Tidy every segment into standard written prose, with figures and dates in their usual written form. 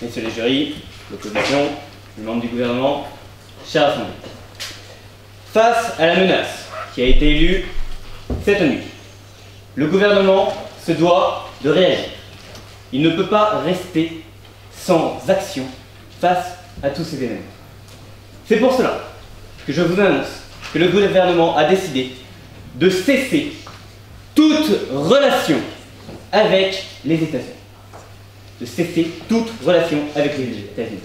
messieurs les jurys, l'opposition, les membres du gouvernement, chers assemblés. Face à la menace qui a été élue cette nuit, le gouvernement se doit de réagir. Il ne peut pas rester sans action face à tous ces événements. C'est pour cela que je vous annonce que le gouvernement a décidé de cesser toute relation avec les États-Unis. De cesser toute relation avec les États-Unis.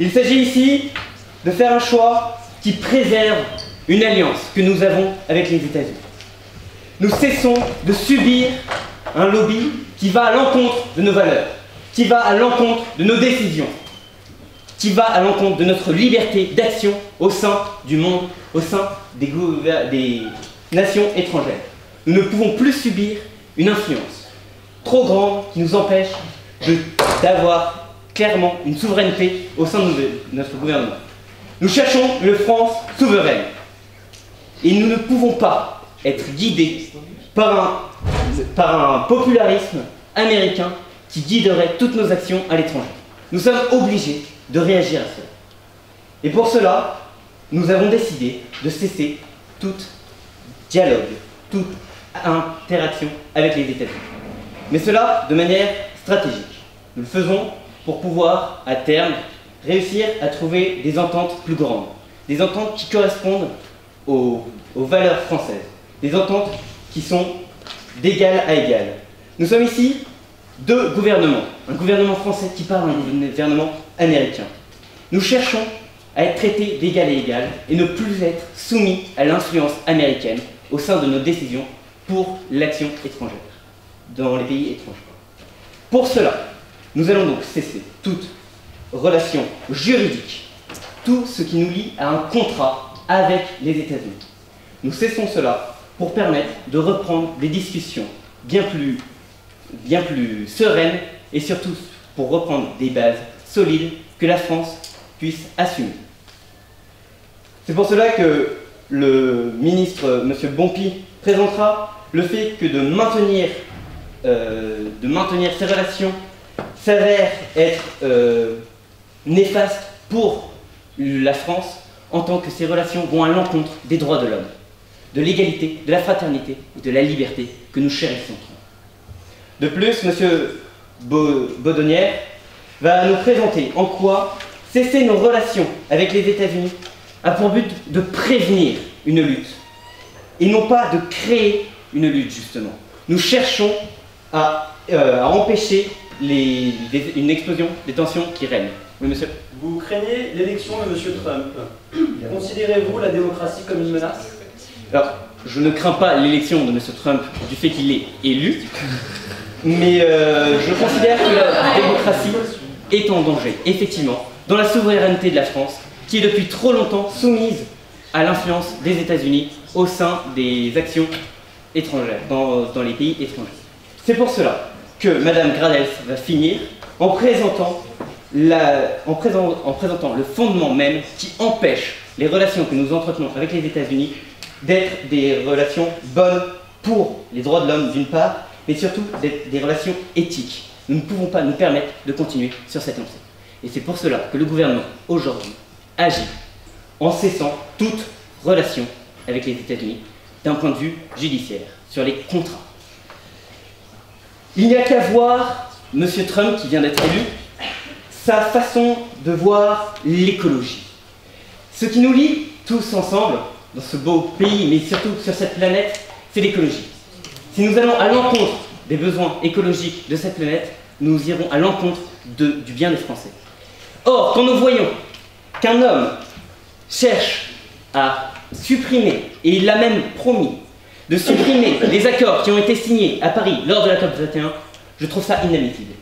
Il s'agit ici de faire un choix qui préserve une alliance que nous avons avec les États-Unis. Nous cessons de subir un lobby qui va à l'encontre de nos valeurs, qui va à l'encontre de nos décisions, qui va à l'encontre de notre liberté d'action au sein du monde, au sein des nations étrangères. Nous ne pouvons plus subir une influence trop grande qui nous empêche d'avoir clairement une souveraineté au sein de notre gouvernement. Nous cherchons une France souveraine et nous ne pouvons pas être guidés par un popularisme américain qui guiderait toutes nos actions à l'étranger. Nous sommes obligés de réagir à cela. Et pour cela, nous avons décidé de cesser tout dialogue, toute interaction avec les États-Unis. Mais cela de manière stratégique. Nous le faisons pour pouvoir, à terme, réussir à trouver des ententes plus grandes. Des ententes qui correspondent aux valeurs françaises. Des ententes qui sont d'égal à égal. Nous sommes ici deux gouvernements. Un gouvernement français qui parle à un gouvernement américain. Nous cherchons à être traités d'égal à égal et ne plus être soumis à l'influence américaine au sein de nos décisions pour l'action étrangère, dans les pays étrangers. Pour cela, nous allons donc cesser toute relation juridique, tout ce qui nous lie à un contrat avec les États-Unis. Nous cessons cela pour permettre de reprendre des discussions bien plus sereines et surtout pour reprendre des bases solides que la France puisse assumer. C'est pour cela que le ministre, M. Bonpy, présentera le fait que de maintenir ces relations s'avère être néfaste pour la France en tant que ces relations vont à l'encontre des droits de l'homme, de l'égalité, de la fraternité et de la liberté que nous chérissons. De plus, M. Baudonnière va nous présenter en quoi cesser nos relations avec les États-Unis a pour but de prévenir une lutte et non pas de créer une lutte, justement. Nous cherchons à empêcher une explosion des tensions qui règnent. Oui, monsieur. Vous craignez l'élection de M. Trump. Considérez-vous la démocratie comme une menace? Alors, je ne crains pas l'élection de M. Trump du fait qu'il est élu, mais je considère que la démocratie est en danger, effectivement, dans la souveraineté de la France, qui est depuis trop longtemps soumise à l'influence des États-Unis au sein des actions étrangères, dans les pays étrangers. C'est pour cela que Mme Gradels va finir en présentant le fondement même qui empêche les relations que nous entretenons avec les États-Unis d'être des relations bonnes pour les droits de l'homme d'une part, mais surtout d'être des relations éthiques. Nous ne pouvons pas nous permettre de continuer sur cette lancée. Et c'est pour cela que le gouvernement, aujourd'hui, agit en cessant toute relation avec les États-Unis d'un point de vue judiciaire, sur les contrats. Il n'y a qu'à voir M. Trump, qui vient d'être élu, sa façon de voir l'écologie. Ce qui nous lie tous ensemble, dans ce beau pays, mais surtout sur cette planète, c'est l'écologie. Si nous allons à l'encontre des besoins écologiques de cette planète, nous irons à l'encontre du bien des Français. Or, quand nous voyons qu'un homme cherche à supprimer, et il l'a même promis, de supprimer les accords qui ont été signés à Paris lors de la COP21, je trouve ça inadmissible.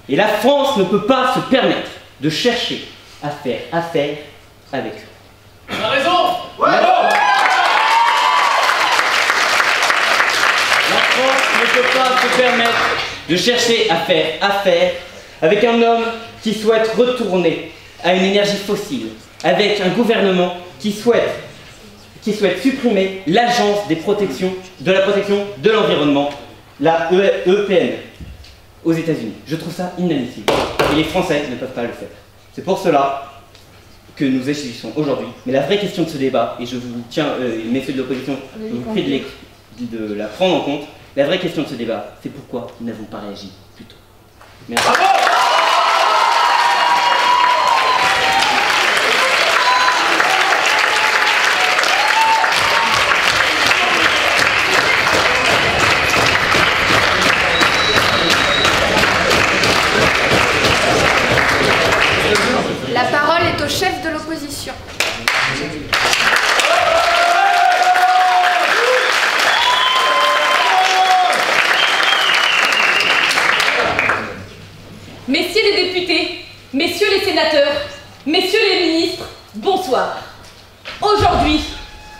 Et la France ne peut pas se permettre de chercher à faire affaire avec eux. On a raison. Ouais. La France ne peut pas se permettre de chercher à faire affaire avec un homme qui souhaite retourner à une énergie fossile, avec un gouvernement qui souhaite supprimer l'agence de la protection de l'environnement, la EPN, aux États-Unis. Je trouve ça inadmissible. et les Français ne peuvent pas le faire. C'est pour cela que nous agissons aujourd'hui. Mais la vraie question de ce débat, et je vous tiens, messieurs de l'opposition, je vous prie de la prendre en compte, la vraie question de ce débat, c'est pourquoi nous n'avons pas réagi plus tôt. Merci. La parole est au chef de l'opposition. Messieurs les députés, messieurs les sénateurs, messieurs les ministres, bonsoir. Aujourd'hui,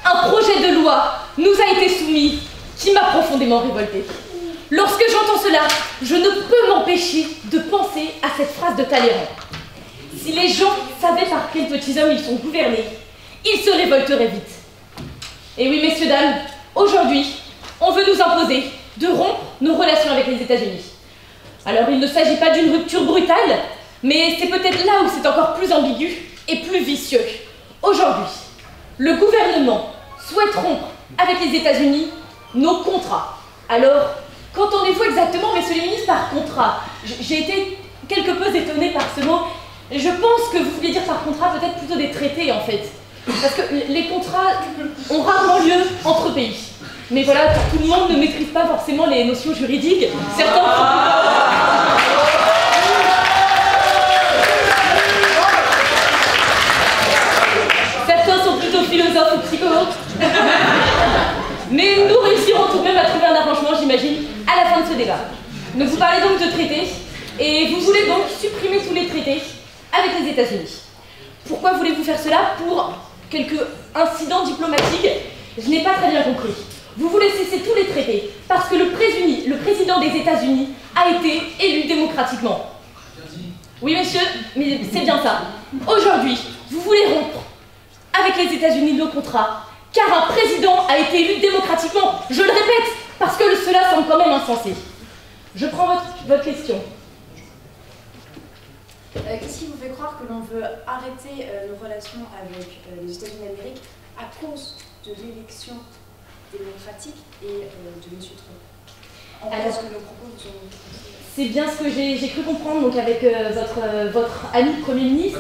un projet de loi nous a été soumis qui m'a profondément révoltée. Lorsque j'entends cela, je ne peux m'empêcher de penser à cette phrase de Talleyrand. Si les gens savaient par quels petits hommes ils sont gouvernés, ils se révolteraient vite. Et oui, messieurs, dames, aujourd'hui, on veut nous imposer de rompre nos relations avec les États-Unis. Alors, il ne s'agit pas d'une rupture brutale, mais c'est peut-être là où c'est encore plus ambigu et plus vicieux. Aujourd'hui, le gouvernement souhaite rompre avec les États-Unis nos contrats. Alors, qu'entendez-vous exactement, messieurs les ministres, par contrat? J'ai été quelque peu étonnée par ce mot. Je pense que vous vouliez dire par contrat peut-être plutôt des traités en fait. Parce que les contrats ont rarement lieu entre pays. Mais voilà, tout le monde ne maîtrise pas forcément les notions juridiques. Certains sont plutôt philosophes ou psychologues. Mais nous réussirons tout de même à trouver un arrangement, j'imagine, à la fin de ce débat. Donc vous parlez donc de traités, et vous voulez donc supprimer tous les traités avec les États-Unis. Pourquoi voulez-vous faire cela? Pour quelques incidents diplomatiques? Je n'ai pas très bien compris. Vous voulez cesser tous les traités parce que le président des États-Unis a été élu démocratiquement. Oui, monsieur, mais c'est bien ça. Aujourd'hui, vous voulez rompre avec les États-Unis nos contrats car un président a été élu démocratiquement. Je le répète, parce que cela semble quand même insensé. Je prends votre question. Qu'est-ce qui vous fait croire que l'on veut arrêter nos relations avec les États-Unis d'Amérique à cause de l'élection démocratique et de M. Trump? Alors, que nos propos vous ont... C'est bien ce que j'ai cru comprendre donc avec votre ami Premier ministre.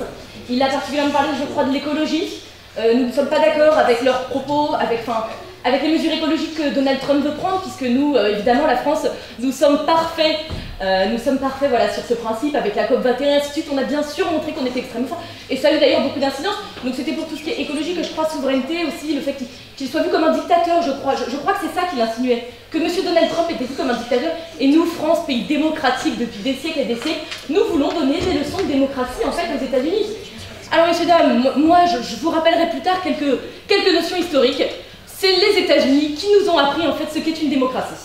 Il a particulièrement parlé, je crois, de l'écologie. Nous ne sommes pas d'accord avec leurs propos, avec les mesures écologiques que Donald Trump veut prendre, puisque nous, évidemment, la France, nous sommes parfaits voilà, sur ce principe, avec la COP21 et ainsi de suite. On a bien sûr montré qu'on était extrêmement fort, et ça a eu d'ailleurs beaucoup d'incidences. Donc c'était pour tout ce qui est écologique, je crois, souveraineté aussi, le fait qu'il soit vu comme un dictateur, je crois. Je crois que c'est ça qu'il insinuait, que M. Donald Trump était vu comme un dictateur, et nous, France, pays démocratique depuis des siècles et des siècles, nous voulons donner des leçons de démocratie, en fait, aux États-Unis. Alors, messieurs, dames, moi, je vous rappellerai plus tard quelques notions historiques. C'est les États-Unis qui nous ont appris, en fait, ce qu'est une démocratie.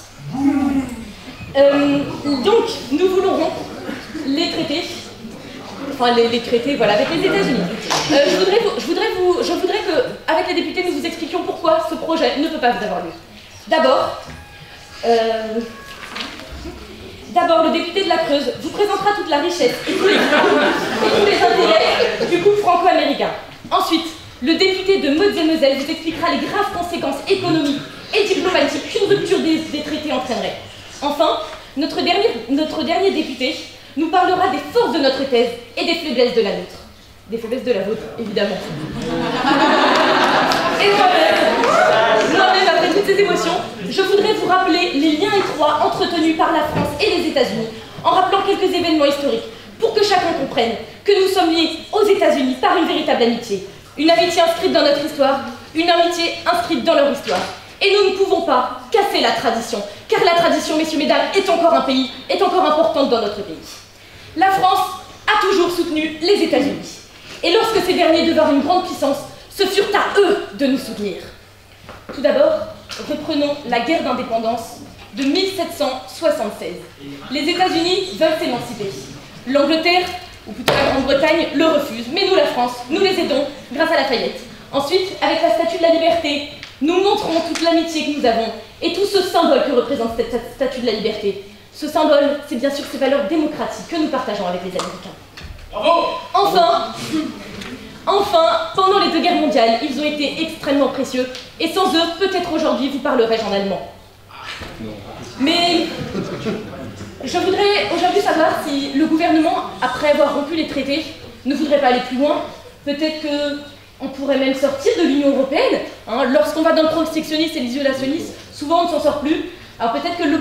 Donc, nous voulons rompre les traités, enfin les traités, voilà, avec les États-Unis. Je voudrais que, avec les députés, nous vous expliquions pourquoi ce projet ne peut pas avoir lieu. D'abord, le député de la Creuse vous présentera toute la richesse et tous les intérêts du couple franco-américain. Ensuite, le député de Meurthe-et-Moselle vous expliquera les graves conséquences économiques et diplomatiques qu'une rupture des traités entraînerait. Enfin, notre dernier député nous parlera des forces de notre thèse et des faiblesses de la nôtre. Des faiblesses de la vôtre, évidemment. Et moi-même, après toutes ces émotions, je voudrais vous rappeler les liens étroits entretenus par la France et les États-Unis, en rappelant quelques événements historiques, pour que chacun comprenne que nous sommes liés aux États-Unis par une véritable amitié. Une amitié inscrite dans notre histoire, une amitié inscrite dans leur histoire. Et nous ne pouvons pas casser la tradition, car la tradition, messieurs, mesdames, est encore importante dans notre pays. La France a toujours soutenu les États-Unis. Et lorsque ces derniers devinrent une grande puissance, ce furent à eux de nous soutenir. Tout d'abord, reprenons la guerre d'indépendance de 1776. Les États-Unis veulent s'émanciper. L'Angleterre, ou plutôt la Grande-Bretagne, le refuse. Mais nous, la France, nous les aidons grâce à Lafayette. Ensuite, avec la Statue de la Liberté, nous montrons toute l'amitié que nous avons et tout ce symbole que représente cette Statue de la Liberté. Ce symbole, c'est bien sûr ces valeurs démocratiques que nous partageons avec les Américains. Bravo! Enfin, pendant les 2 guerres mondiales, ils ont été extrêmement précieux, et sans eux, peut-être aujourd'hui, vous parlerai-je en allemand. Mais je voudrais aujourd'hui savoir si le gouvernement, après avoir rompu les traités, ne voudrait pas aller plus loin. Peut-être qu'on pourrait même sortir de l'Union européenne. Hein. Lorsqu'on va dans le protectionnisme et l'isolationnisme, souvent on ne s'en sort plus. Alors peut-être que le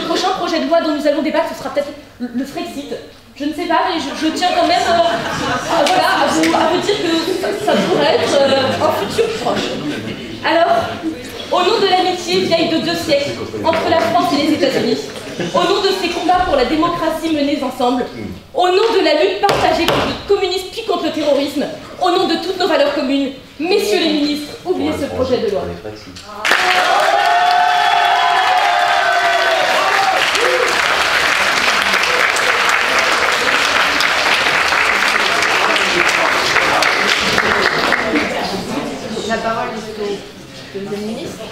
prochain projet de loi dont nous allons débattre, ce sera peut-être le Frexit. Je ne sais pas, mais je tiens quand même voilà, à vous dire que ça pourrait être un futur proche. Alors, au nom de l'amitié vieille de 2 siècles entre la France et les États-Unis, au nom de ces combats pour la démocratie menés ensemble, au nom de la lutte partagée contre le communisme puis contre le terrorisme, au nom de toutes nos valeurs communes, messieurs les ministres, oubliez ce projet de loi. La parole est au deuxième ministre.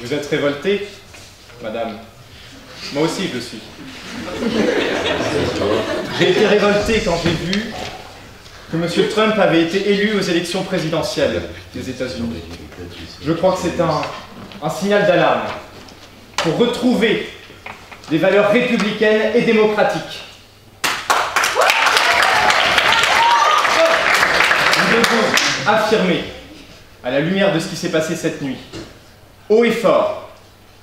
Vous êtes révoltée, madame? Moi aussi, je le suis. J'ai été révolté quand j'ai vu que M. Trump avait été élu aux élections présidentielles des États-Unis. Je crois que c'est un signal d'alarme pour retrouver des valeurs républicaines et démocratiques. Nous devons affirmer, à la lumière de ce qui s'est passé cette nuit, haut et fort,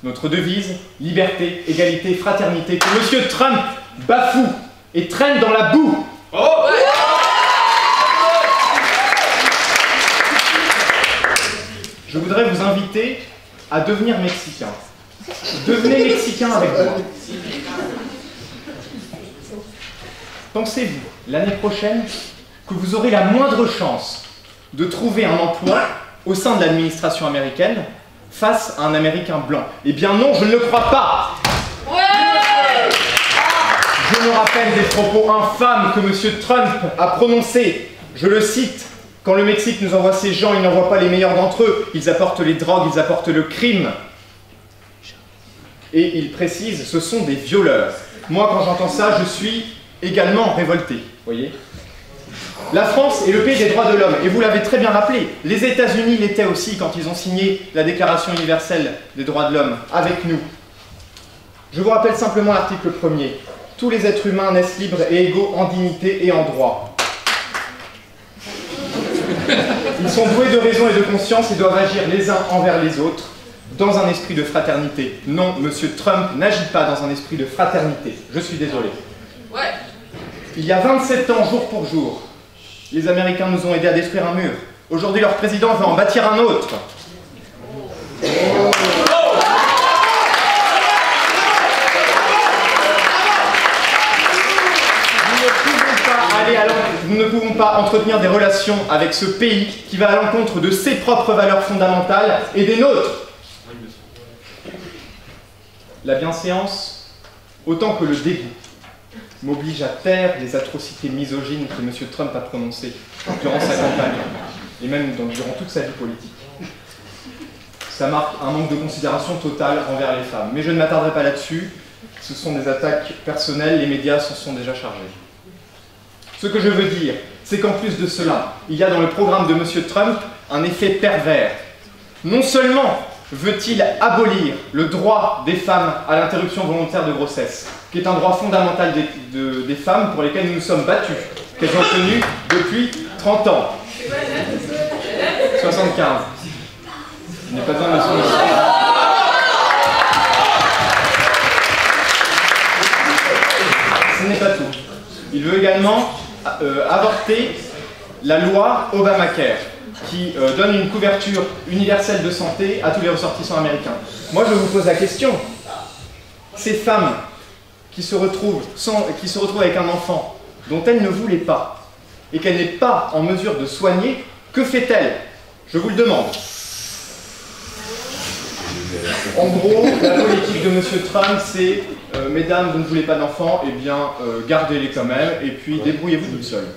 notre devise, liberté, égalité, fraternité, que M. Trump bafoue et traîne dans la boue. Oh! Je voudrais vous inviter à devenir mexicain. Devenez mexicain avec moi. Pensez-vous, l'année prochaine, que vous aurez la moindre chance de trouver un emploi au sein de l'administration américaine face à un Américain blanc? Eh bien non, je ne le crois pas. Je me rappelle des propos infâmes que M. Trump a prononcés. Je le cite. Quand le Mexique nous envoie ces gens, il n'envoie pas les meilleurs d'entre eux. Ils apportent les drogues, ils apportent le crime. Et il précise, ce sont des violeurs. Moi, quand j'entends ça, je suis également révolté. Voyez ? La France est le pays des droits de l'homme. Et vous l'avez très bien rappelé. Les États-Unis l'étaient aussi quand ils ont signé la Déclaration universelle des droits de l'homme avec nous. Je vous rappelle simplement l'article 1er. Tous les êtres humains naissent libres et égaux en dignité et en droit. Ils sont doués de raison et de conscience et doivent agir les uns envers les autres dans un esprit de fraternité. Non, M. Trump n'agit pas dans un esprit de fraternité. Je suis désolé. Il y a 27 ans, jour pour jour, les Américains nous ont aidés à détruire un mur. Aujourd'hui, leur président veut en bâtir un autre. Nous ne pouvons pas entretenir des relations avec ce pays qui va à l'encontre de ses propres valeurs fondamentales et des nôtres. La bienséance, autant que le dégoût, m'oblige à taire les atrocités misogynes que M. Trump a prononcées durant sa campagne, et même durant toute sa vie politique. Ça marque un manque de considération totale envers les femmes. Mais je ne m'attarderai pas là-dessus, ce sont des attaques personnelles, les médias s'en sont déjà chargés. Ce que je veux dire, c'est qu'en plus de cela, il y a dans le programme de M. Trump un effet pervers. Non seulement veut-il abolir le droit des femmes à l'interruption volontaire de grossesse, qui est un droit fondamental des femmes pour lesquelles nous nous sommes battus, qu'elles ont obtenu depuis 30 ans. 75. Je n'ai pas besoin de son Ce n'est pas tout. Il veut également avorter la loi Obamacare, qui donne une couverture universelle de santé à tous les ressortissants américains. Moi, je vous pose la question. Ces femmes qui se retrouvent avec un enfant dont elles ne voulaient pas et qu'elle n'est pas en mesure de soigner, que fait-elle? Je vous le demande. En gros, la politique de M. Trump, c'est mesdames, vous ne voulez pas d'enfants, eh bien, gardez-les quand même, et puis débrouillez-vous toute seule.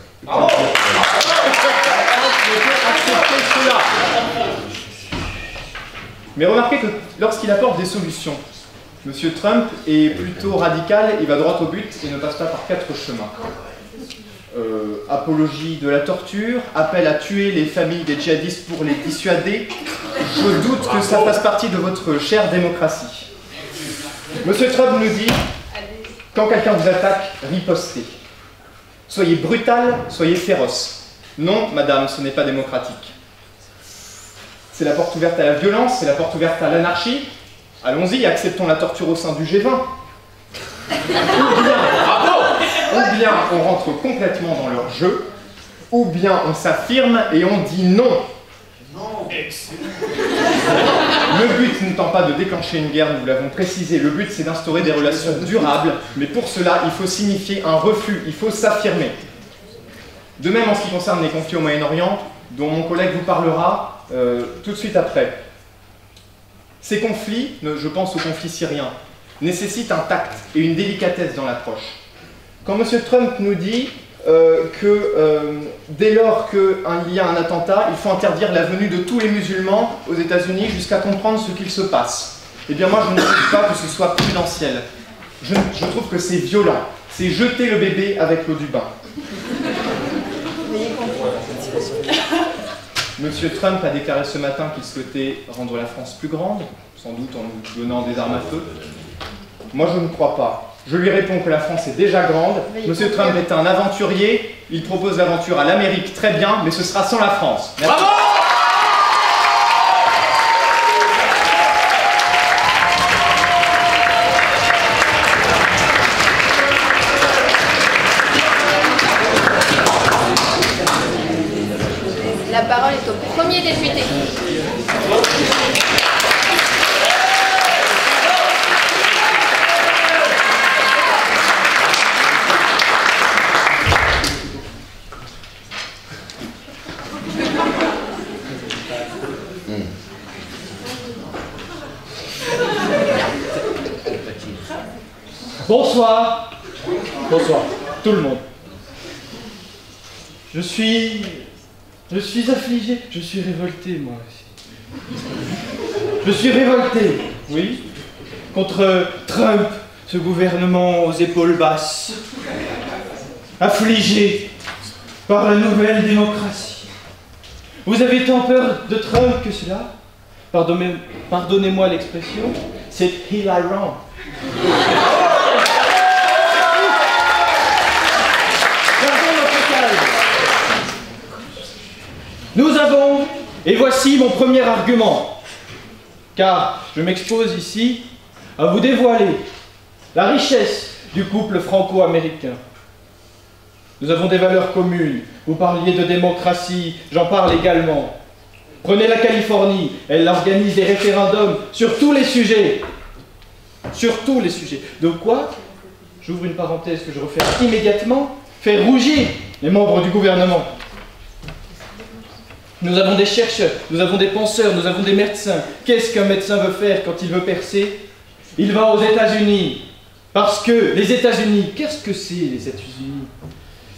Mais remarquez que lorsqu'il apporte des solutions, M. Trump est plutôt radical, il va droit au but et ne passe pas par 4 chemins. Apologie de la torture, appel à tuer les familles des djihadistes pour les dissuader. Je doute que ça fasse partie de votre chère démocratie. M. Trump nous dit, quand quelqu'un vous attaque, ripostez. Soyez brutal, soyez féroce. Non, madame, ce n'est pas démocratique. C'est la porte ouverte à la violence, c'est la porte ouverte à l'anarchie. Allons-y, acceptons la torture au sein du G20. Ou bien on rentre complètement dans leur jeu, ou bien on s'affirme et on dit non. Le but n'étant pas de déclencher une guerre, nous l'avons précisé, le but c'est d'instaurer des relations durables, mais pour cela il faut signifier un refus, il faut s'affirmer. De même en ce qui concerne les conflits au Moyen-Orient, dont mon collègue vous parlera tout de suite après. Ces conflits, je pense au conflit syrien, nécessitent un tact et une délicatesse dans l'approche. Quand M. Trump nous dit que dès lors qu'il y a un attentat, il faut interdire la venue de tous les musulmans aux États-Unis jusqu'à comprendre ce qu'il se passe, eh bien moi je ne trouve pas que ce soit prudentiel. Je trouve que c'est violent. C'est jeter le bébé avec l'eau du bain. M. Trump a déclaré ce matin qu'il souhaitait rendre la France plus grande, sans doute en nous donnant des armes à feu. Moi je ne crois pas. Je lui réponds que la France est déjà grande. M. Trump est un aventurier. Il propose l'aventure à l'Amérique, très bien, mais ce sera sans la France. Merci. Bravo! La parole est au premier député. Bonsoir. Bonsoir. Tout le monde. Je suis affligé, je suis révolté moi aussi. Je suis révolté, oui, contre Trump, ce gouvernement aux épaules basses. Affligé par la nouvelle démocratie. Vous avez tant peur de Trump que cela? Pardonnez-moi l'expression, c'est hilarant. Nous avons, et voici mon premier argument, car je m'expose ici à vous dévoiler la richesse du couple franco-américain. Nous avons des valeurs communes, vous parliez de démocratie, j'en parle également. Prenez la Californie, elle organise des référendums sur tous les sujets. Sur tous les sujets. De quoi, j'ouvre une parenthèse que je referme immédiatement, faire rougir les membres du gouvernement. Nous avons des chercheurs, nous avons des penseurs, nous avons des médecins. Qu'est-ce qu'un médecin veut faire quand il veut percer? Il va aux États-Unis. Parce que les États-Unis, qu'est-ce que c'est les États-Unis?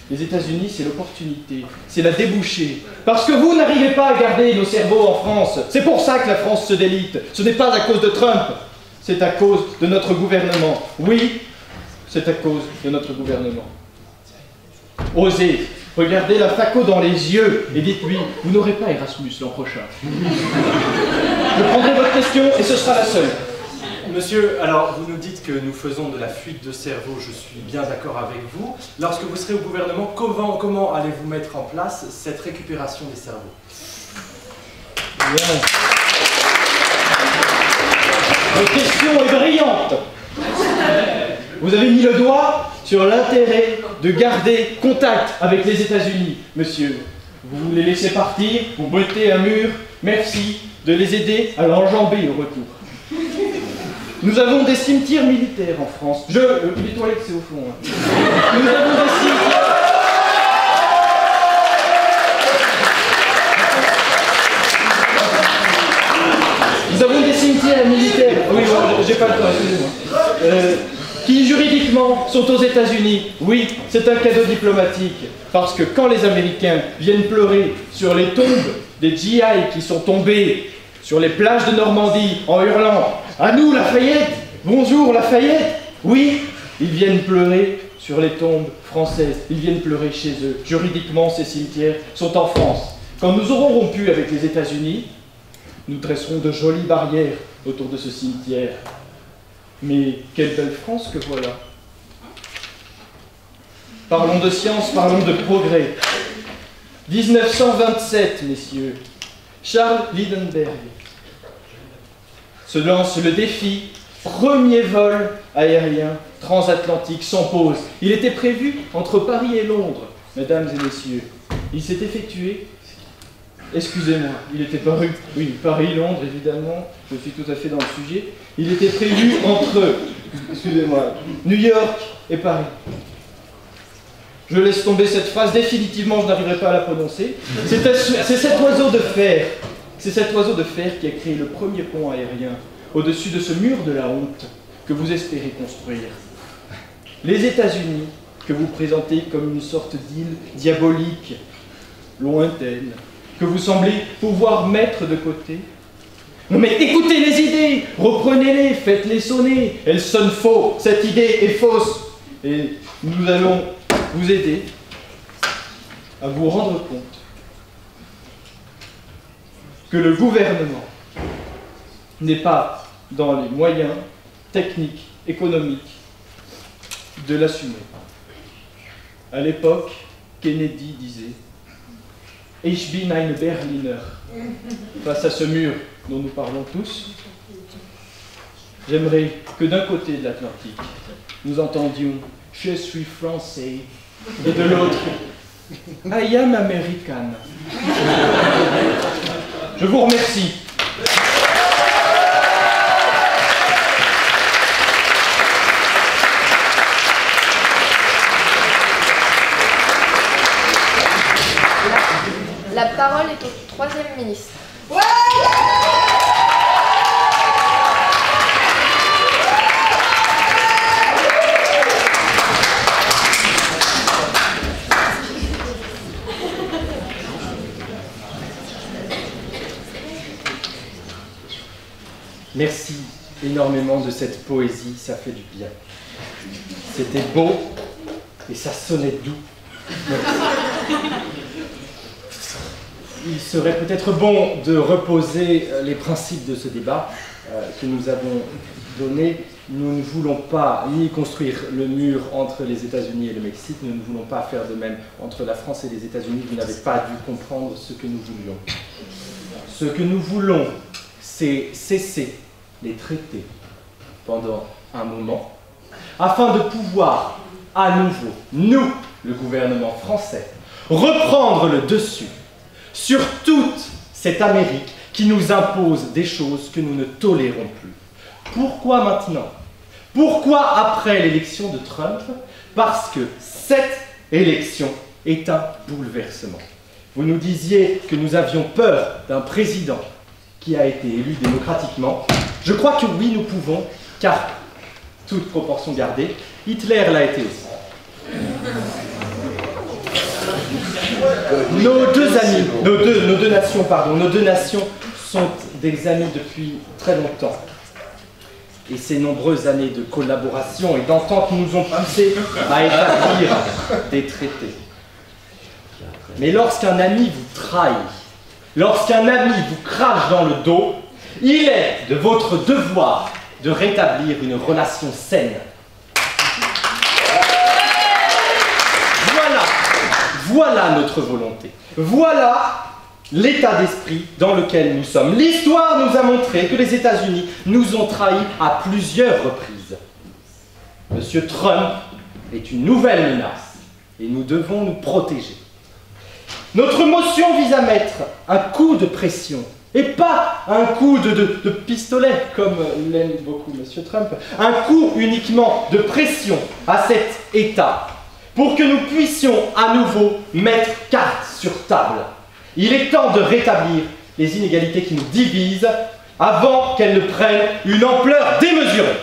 Les États-Unis, c'est l'opportunité, c'est la débouchée. Parce que vous n'arrivez pas à garder nos cerveaux en France. C'est pour ça que la France se délite. Ce n'est pas à cause de Trump, c'est à cause de notre gouvernement. Oui, c'est à cause de notre gouvernement. Osez. Regardez la faco dans les yeux et dites-lui, vous n'aurez pas Erasmus l'an prochain. Je prendrai votre question et ce sera la seule. Monsieur, alors vous nous dites que nous faisons de la fuite de cerveau, je suis bien d'accord avec vous. Lorsque vous serez au gouvernement, comment allez-vous mettre en place cette récupération des cerveaux? Bien. Votre question est brillante. Vous avez mis le doigt sur l'intérêt de garder contact avec les États-Unis, monsieur. Vous les laissez partir, vous brûlez un mur, merci de les aider à l'enjamber au retour. Nous avons des cimetières militaires en France. Les toilettes, c'est au fond. Hein. Nous avons des cimetières... Nous avons des cimetières militaires pas le temps, excusez-moi. Qui juridiquement sont aux États-Unis. Oui, c'est un cadeau diplomatique. Parce que quand les Américains viennent pleurer sur les tombes des GI qui sont tombés sur les plages de Normandie en hurlant « À nous Lafayette! Bonjour Lafayette !» Oui, ils viennent pleurer sur les tombes françaises. Ils viennent pleurer chez eux. Juridiquement, ces cimetières sont en France. Quand nous aurons rompu avec les États-Unis, nous dresserons de jolies barrières autour de ce cimetière. Mais quelle belle France que voilà. Parlons de science, parlons de progrès. 1927, messieurs, Charles Lindbergh se lance le défi, premier vol aérien transatlantique sans pause. Il était prévu entre Paris et Londres, mesdames et messieurs. Il s'est effectué, excusez-moi, il était paru, oui, Paris-Londres évidemment, je suis tout à fait dans le sujet. Il était prévu entre, excusez-moi, New York et Paris. Je laisse tomber cette phrase, définitivement je n'arriverai pas à la prononcer. C'est cet oiseau de fer, c'est cet oiseau de fer qui a créé le premier pont aérien au-dessus de ce mur de la honte que vous espérez construire. Les États-Unis, que vous présentez comme une sorte d'île diabolique, lointaine, que vous semblez pouvoir mettre de côté. Non mais écoutez les idées, reprenez-les, faites-les sonner, elles sonnent faux, cette idée est fausse. Et nous allons vous aider à vous rendre compte que le gouvernement n'est pas dans les moyens techniques, économiques de l'assumer. À l'époque, Kennedy disait « Ich bin ein Berliner ». Face à ce mur dont nous parlons tous, j'aimerais que d'un côté de l'Atlantique, nous entendions « Je suis français » et de l'autre « I am American ». Je vous remercie. La parole est au troisième ministre. Merci énormément de cette poésie, ça fait du bien. C'était beau et ça sonnait doux. Il serait peut-être bon de reposer les principes de ce débat que nous avons donné. Nous ne voulons pas ni construire le mur entre les États-Unis et le Mexique, nous ne voulons pas faire de même entre la France et les États-Unis. Vous n'avez pas dû comprendre ce que nous voulions. Ce que nous voulons, c'est cesser les traités pendant un moment, afin de pouvoir à nouveau, nous, le gouvernement français, reprendre le dessus sur toute cette Amérique qui nous impose des choses que nous ne tolérons plus. Pourquoi maintenant? Pourquoi après l'élection de Trump? Parce que cette élection est un bouleversement. Vous nous disiez que nous avions peur d'un président qui a été élu démocratiquement. Je crois que oui, nous pouvons, car, toute proportion gardée, Hitler l'a été aussi. Nos deux nations sont des amis depuis très longtemps. Et ces nombreuses années de collaboration et d'entente nous ont poussés à établir des traités. Mais lorsqu'un ami vous trahit, lorsqu'un ami vous crache dans le dos, il est de votre devoir de rétablir une relation saine. Voilà notre volonté. Voilà l'état d'esprit dans lequel nous sommes. L'histoire nous a montré que les États-Unis nous ont trahis à plusieurs reprises. Monsieur Trump est une nouvelle menace et nous devons nous protéger. Notre motion vise à mettre un coup de pression et pas un coup de pistolet, comme l'aime beaucoup Monsieur Trump, un coup uniquement de pression à cet État pour que nous puissions à nouveau mettre carte sur table. Il est temps de rétablir les inégalités qui nous divisent avant qu'elle ne prenne une ampleur démesurée.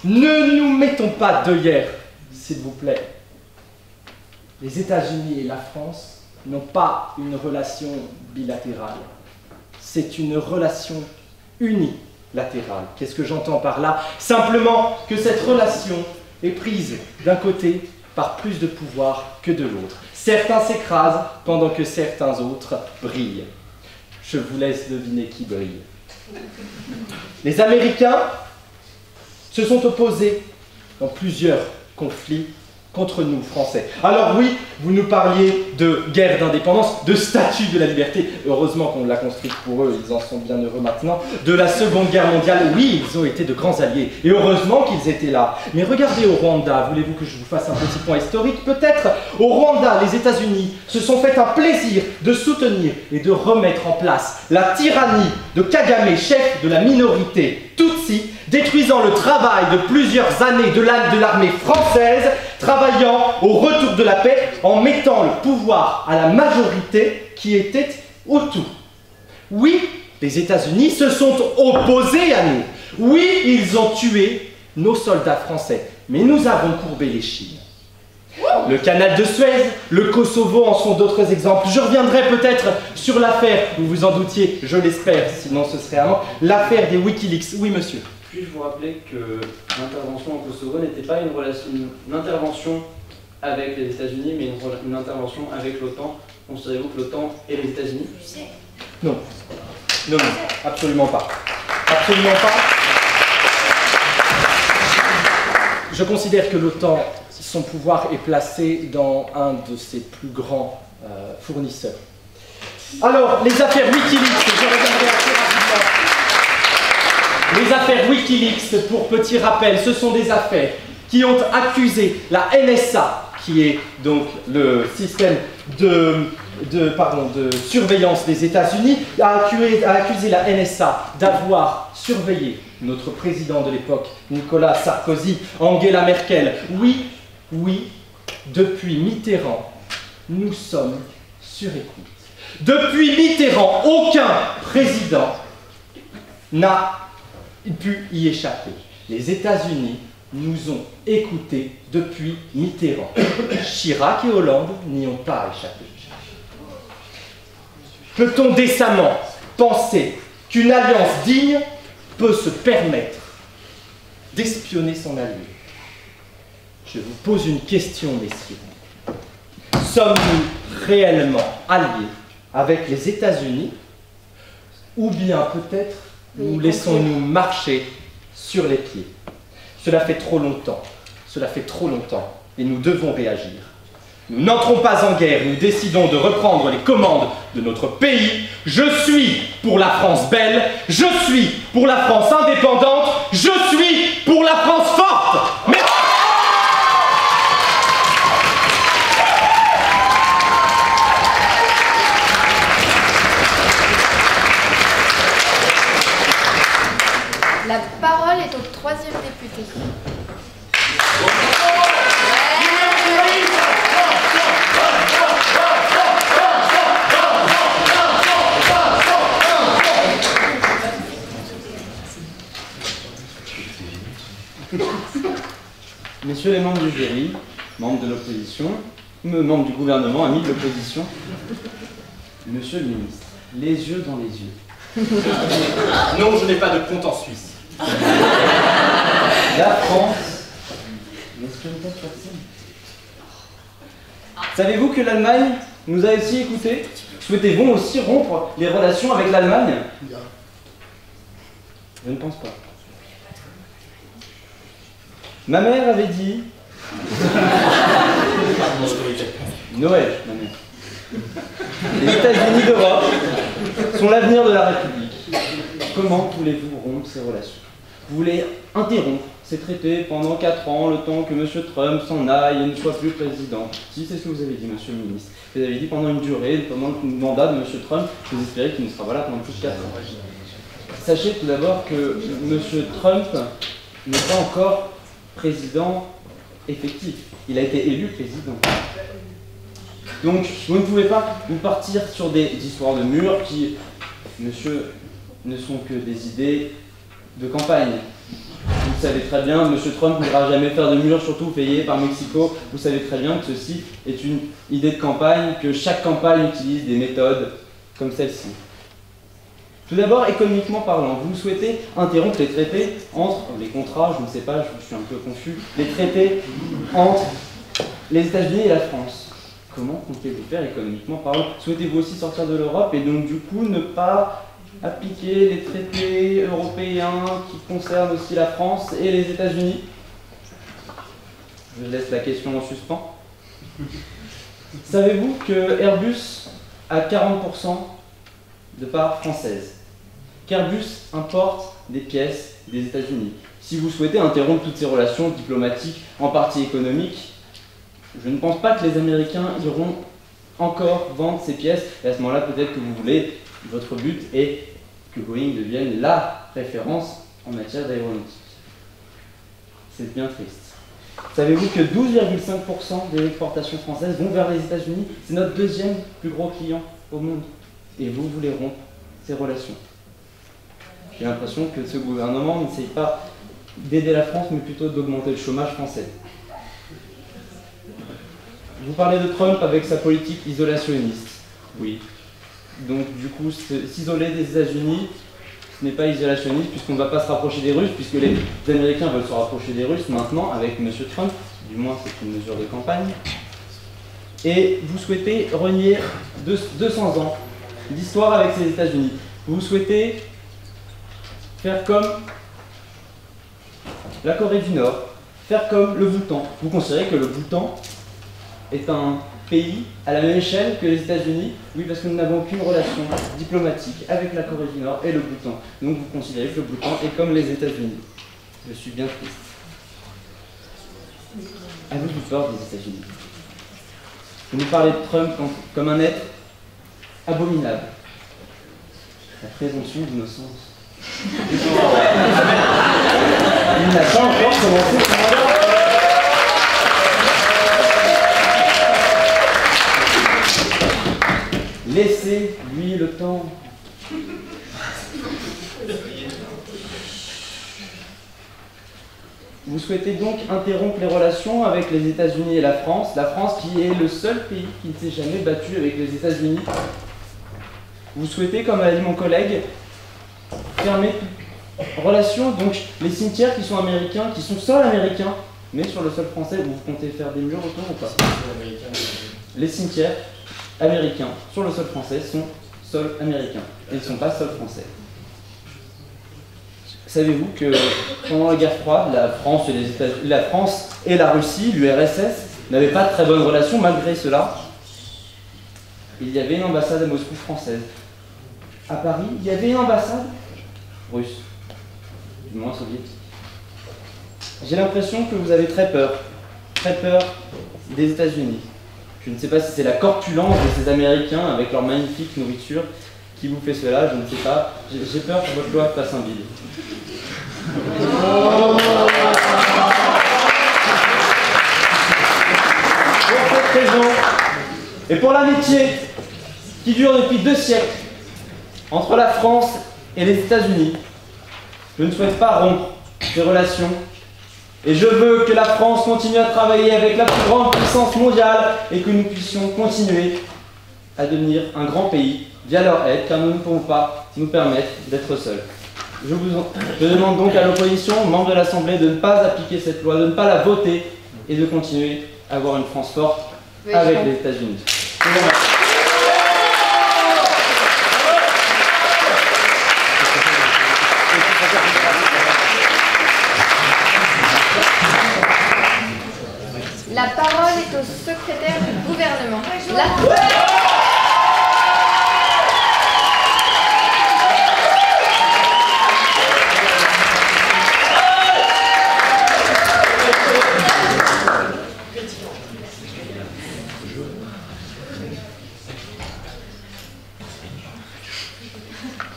Ne nous mettons pas d'œillères, s'il vous plaît. Les États-Unis et la France n'ont pas une relation bilatérale. C'est une relation unilatérale. Qu'est-ce que j'entends par là? Simplement que cette relation est prise d'un côté par plus de pouvoir que de l'autre. Certains s'écrasent pendant que certains autres brillent. Je vous laisse deviner qui brille. Les Américains se sont opposés dans plusieurs conflits contre nous, Français. Alors oui, vous nous parliez de guerre d'indépendance, de statut de la liberté. Heureusement qu'on l'a construite pour eux, ils en sont bien heureux maintenant. De la Seconde Guerre mondiale, oui, ils ont été de grands alliés. Et heureusement qu'ils étaient là. Mais regardez au Rwanda, voulez-vous que je vous fasse un petit point historique? Peut-être. Au Rwanda, les États-Unis se sont fait un plaisir de soutenir et de remettre en place la tyrannie de Kagame, chef de la minorité Tutsi, détruisant le travail de plusieurs années de l'armée française, travaillant au retour de la paix en mettant le pouvoir à la majorité qui était Hutu. Oui, les États-Unis se sont opposés à nous. Oui, ils ont tué nos soldats français, mais nous avons courbé les chines. Le canal de Suez, le Kosovo en sont d'autres exemples. Je reviendrai peut-être sur l'affaire, vous vous en doutiez, je l'espère, sinon ce serait avant, l'affaire des Wikileaks. Oui, monsieur. Puis-je vous rappeler que l'intervention au Kosovo n'était pas une intervention avec les États-Unis, mais une intervention avec l'OTAN? Considérez-vous que l'OTAN et les États-Unis? Non. Non, non, absolument pas. Absolument pas. Je considère que l'OTAN, son pouvoir est placé dans un de ses plus grands fournisseurs. Alors, les affaires Wikileaks, je reviendrai assez rapidement. Les affaires Wikileaks, pour petit rappel, ce sont des affaires qui ont accusé la NSA, qui est donc le système de surveillance des États-Unis, a accusé la NSA d'avoir surveillé notre président de l'époque, Nicolas Sarkozy, Angela Merkel. Oui, oui, depuis Mitterrand, nous sommes sur écoute. Depuis Mitterrand, aucun président n'a pu y échapper. Les États-Unis nous ont écoutés depuis Mitterrand. Chirac et Hollande n'y ont pas échappé. Peut-on décemment penser qu'une alliance digne peut se permettre d'espionner son allié? Je vous pose une question, messieurs. Sommes-nous réellement alliés avec les États-Unis, ou bien peut-être nous laissons-nous marcher sur les pieds? Cela fait trop longtemps, et nous devons réagir. Nous n'entrons pas en guerre, nous décidons de reprendre les commandes de notre pays. Je suis pour la France belle, je suis pour la France indépendante, je suis pour la France forte. Merci. La parole est au troisième député. Messieurs les membres du jury, membres de l'opposition, membres du gouvernement, amis de l'opposition, monsieur le ministre, les yeux dans les yeux. Non, je n'ai pas de compte en Suisse. La France n'espionne pas personne. Savez-vous que l'Allemagne nous a aussi écoutés? Souhaitez-vous aussi rompre les relations avec l'Allemagne? Je ne pense pas. Ma mère avait dit... Noël, ma mère. Les États-Unis d'Europe sont l'avenir de la République. Comment voulez-vous rompre ces relations? Vous voulez interrompre ces traités pendant 4 ans, le temps que M. Trump s'en aille et ne soit plus président. Si, c'est ce que vous avez dit, monsieur le ministre. Vous avez dit pendant une durée, pendant le mandat de M. Trump, vous espérez qu'il ne sera pas là pendant plus de 4 ans. Sachez tout d'abord que M. Trump n'est pas encore président effectif. Il a été élu président. Donc, vous ne pouvez pas vous partir sur des histoires de murs qui, monsieur ne sont que des idées de campagne. Vous savez très bien, M. Trump n'ira jamais faire de mur, surtout payé par Mexico. Vous savez très bien que ceci est une idée de campagne, que chaque campagne utilise des méthodes comme celle-ci. Tout d'abord, économiquement parlant, vous souhaitez interrompre les traités entre, les contrats, je ne sais pas, je suis un peu confus, les traités entre les États-Unis et la France. Comment comptez-vous faire économiquement parlant? Souhaitez-vous aussi sortir de l'Europe et donc du coup ne pas appliquer les traités européens qui concernent aussi la France et les États-Unis? Je laisse la question en suspens. Savez-vous que Airbus a 40% de part française? Qu'Airbus importe des pièces des États-Unis. Si vous souhaitez interrompre toutes ces relations diplomatiques, en partie économiques, je ne pense pas que les Américains iront encore vendre ces pièces. Et à ce moment-là, peut-être que vous voulez, votre but est que Boeing devienne la référence en matière d'aéronautique. C'est bien triste. Savez-vous que 12,5% des exportations françaises vont vers les États-Unis? C'est notre deuxième plus gros client au monde. Et vous voulez rompre ces relations. J'ai l'impression que ce gouvernement n'essaye pas d'aider la France, mais plutôt d'augmenter le chômage français. Vous parlez de Trump avec sa politique isolationniste. Oui. Donc du coup, s'isoler des États-Unis, ce n'est pas isolationniste, puisqu'on ne va pas se rapprocher des Russes, puisque les Américains veulent se rapprocher des Russes maintenant avec M. Trump, du moins c'est une mesure de campagne. Et vous souhaitez renier 200 ans d'histoire avec ces États-Unis. Vous souhaitez faire comme la Corée du Nord, faire comme le Bhoutan. Vous considérez que le Bhoutan est un pays à la même échelle que les États-Unis? Oui, parce que nous n'avons aucune relation diplomatique avec la Corée du Nord et le Bhoutan. Donc vous considérez que le Bhoutan est comme les États-Unis. Je suis bien triste. Avez-vous peur des États-Unis? Vous nous parlez de Trump comme un être abominable. La présomption d'innocence. Il n'a pas encore commencé son mandat. Laissez-lui le temps. Vous souhaitez donc interrompre les relations avec les États-Unis et la France qui est le seul pays qui ne s'est jamais battu avec les États-Unis. Vous souhaitez, comme l'a dit mon collègue, fermer relations, donc les cimetières qui sont américains, qui sont sol américains, mais sur le sol français, vous comptez faire des murs autour ou pas? Les cimetières américains sur le sol français sont sol américains, et ils ne sont pas sol français. Savez-vous que pendant la guerre froide, la France et la Russie, l'URSS, n'avaient pas de très bonnes relations. Malgré cela, il y avait une ambassade à Moscou française. À Paris, il y avait une ambassade russe, du moins soviétique. J'ai l'impression que vous avez très peur des États-Unis. Je ne sais pas si c'est la corpulence de ces Américains avec leur magnifique nourriture qui vous fait cela, je ne sais pas. J'ai peur que votre loi fasse un bide. Pour cette raison, et pour l'amitié qui dure depuis 2 siècles entre la France et les États-Unis, je ne souhaite pas rompre ces relations. Et je veux que la France continue à travailler avec la plus grande puissance mondiale et que nous puissions continuer à devenir un grand pays via leur aide, car nous ne pouvons pas nous permettre d'être seuls. Je demande donc à l'opposition, membres de l'Assemblée, de ne pas appliquer cette loi, de ne pas la voter et de continuer à avoir une France forte avec les États-Unis. La parole est au secrétaire du gouvernement.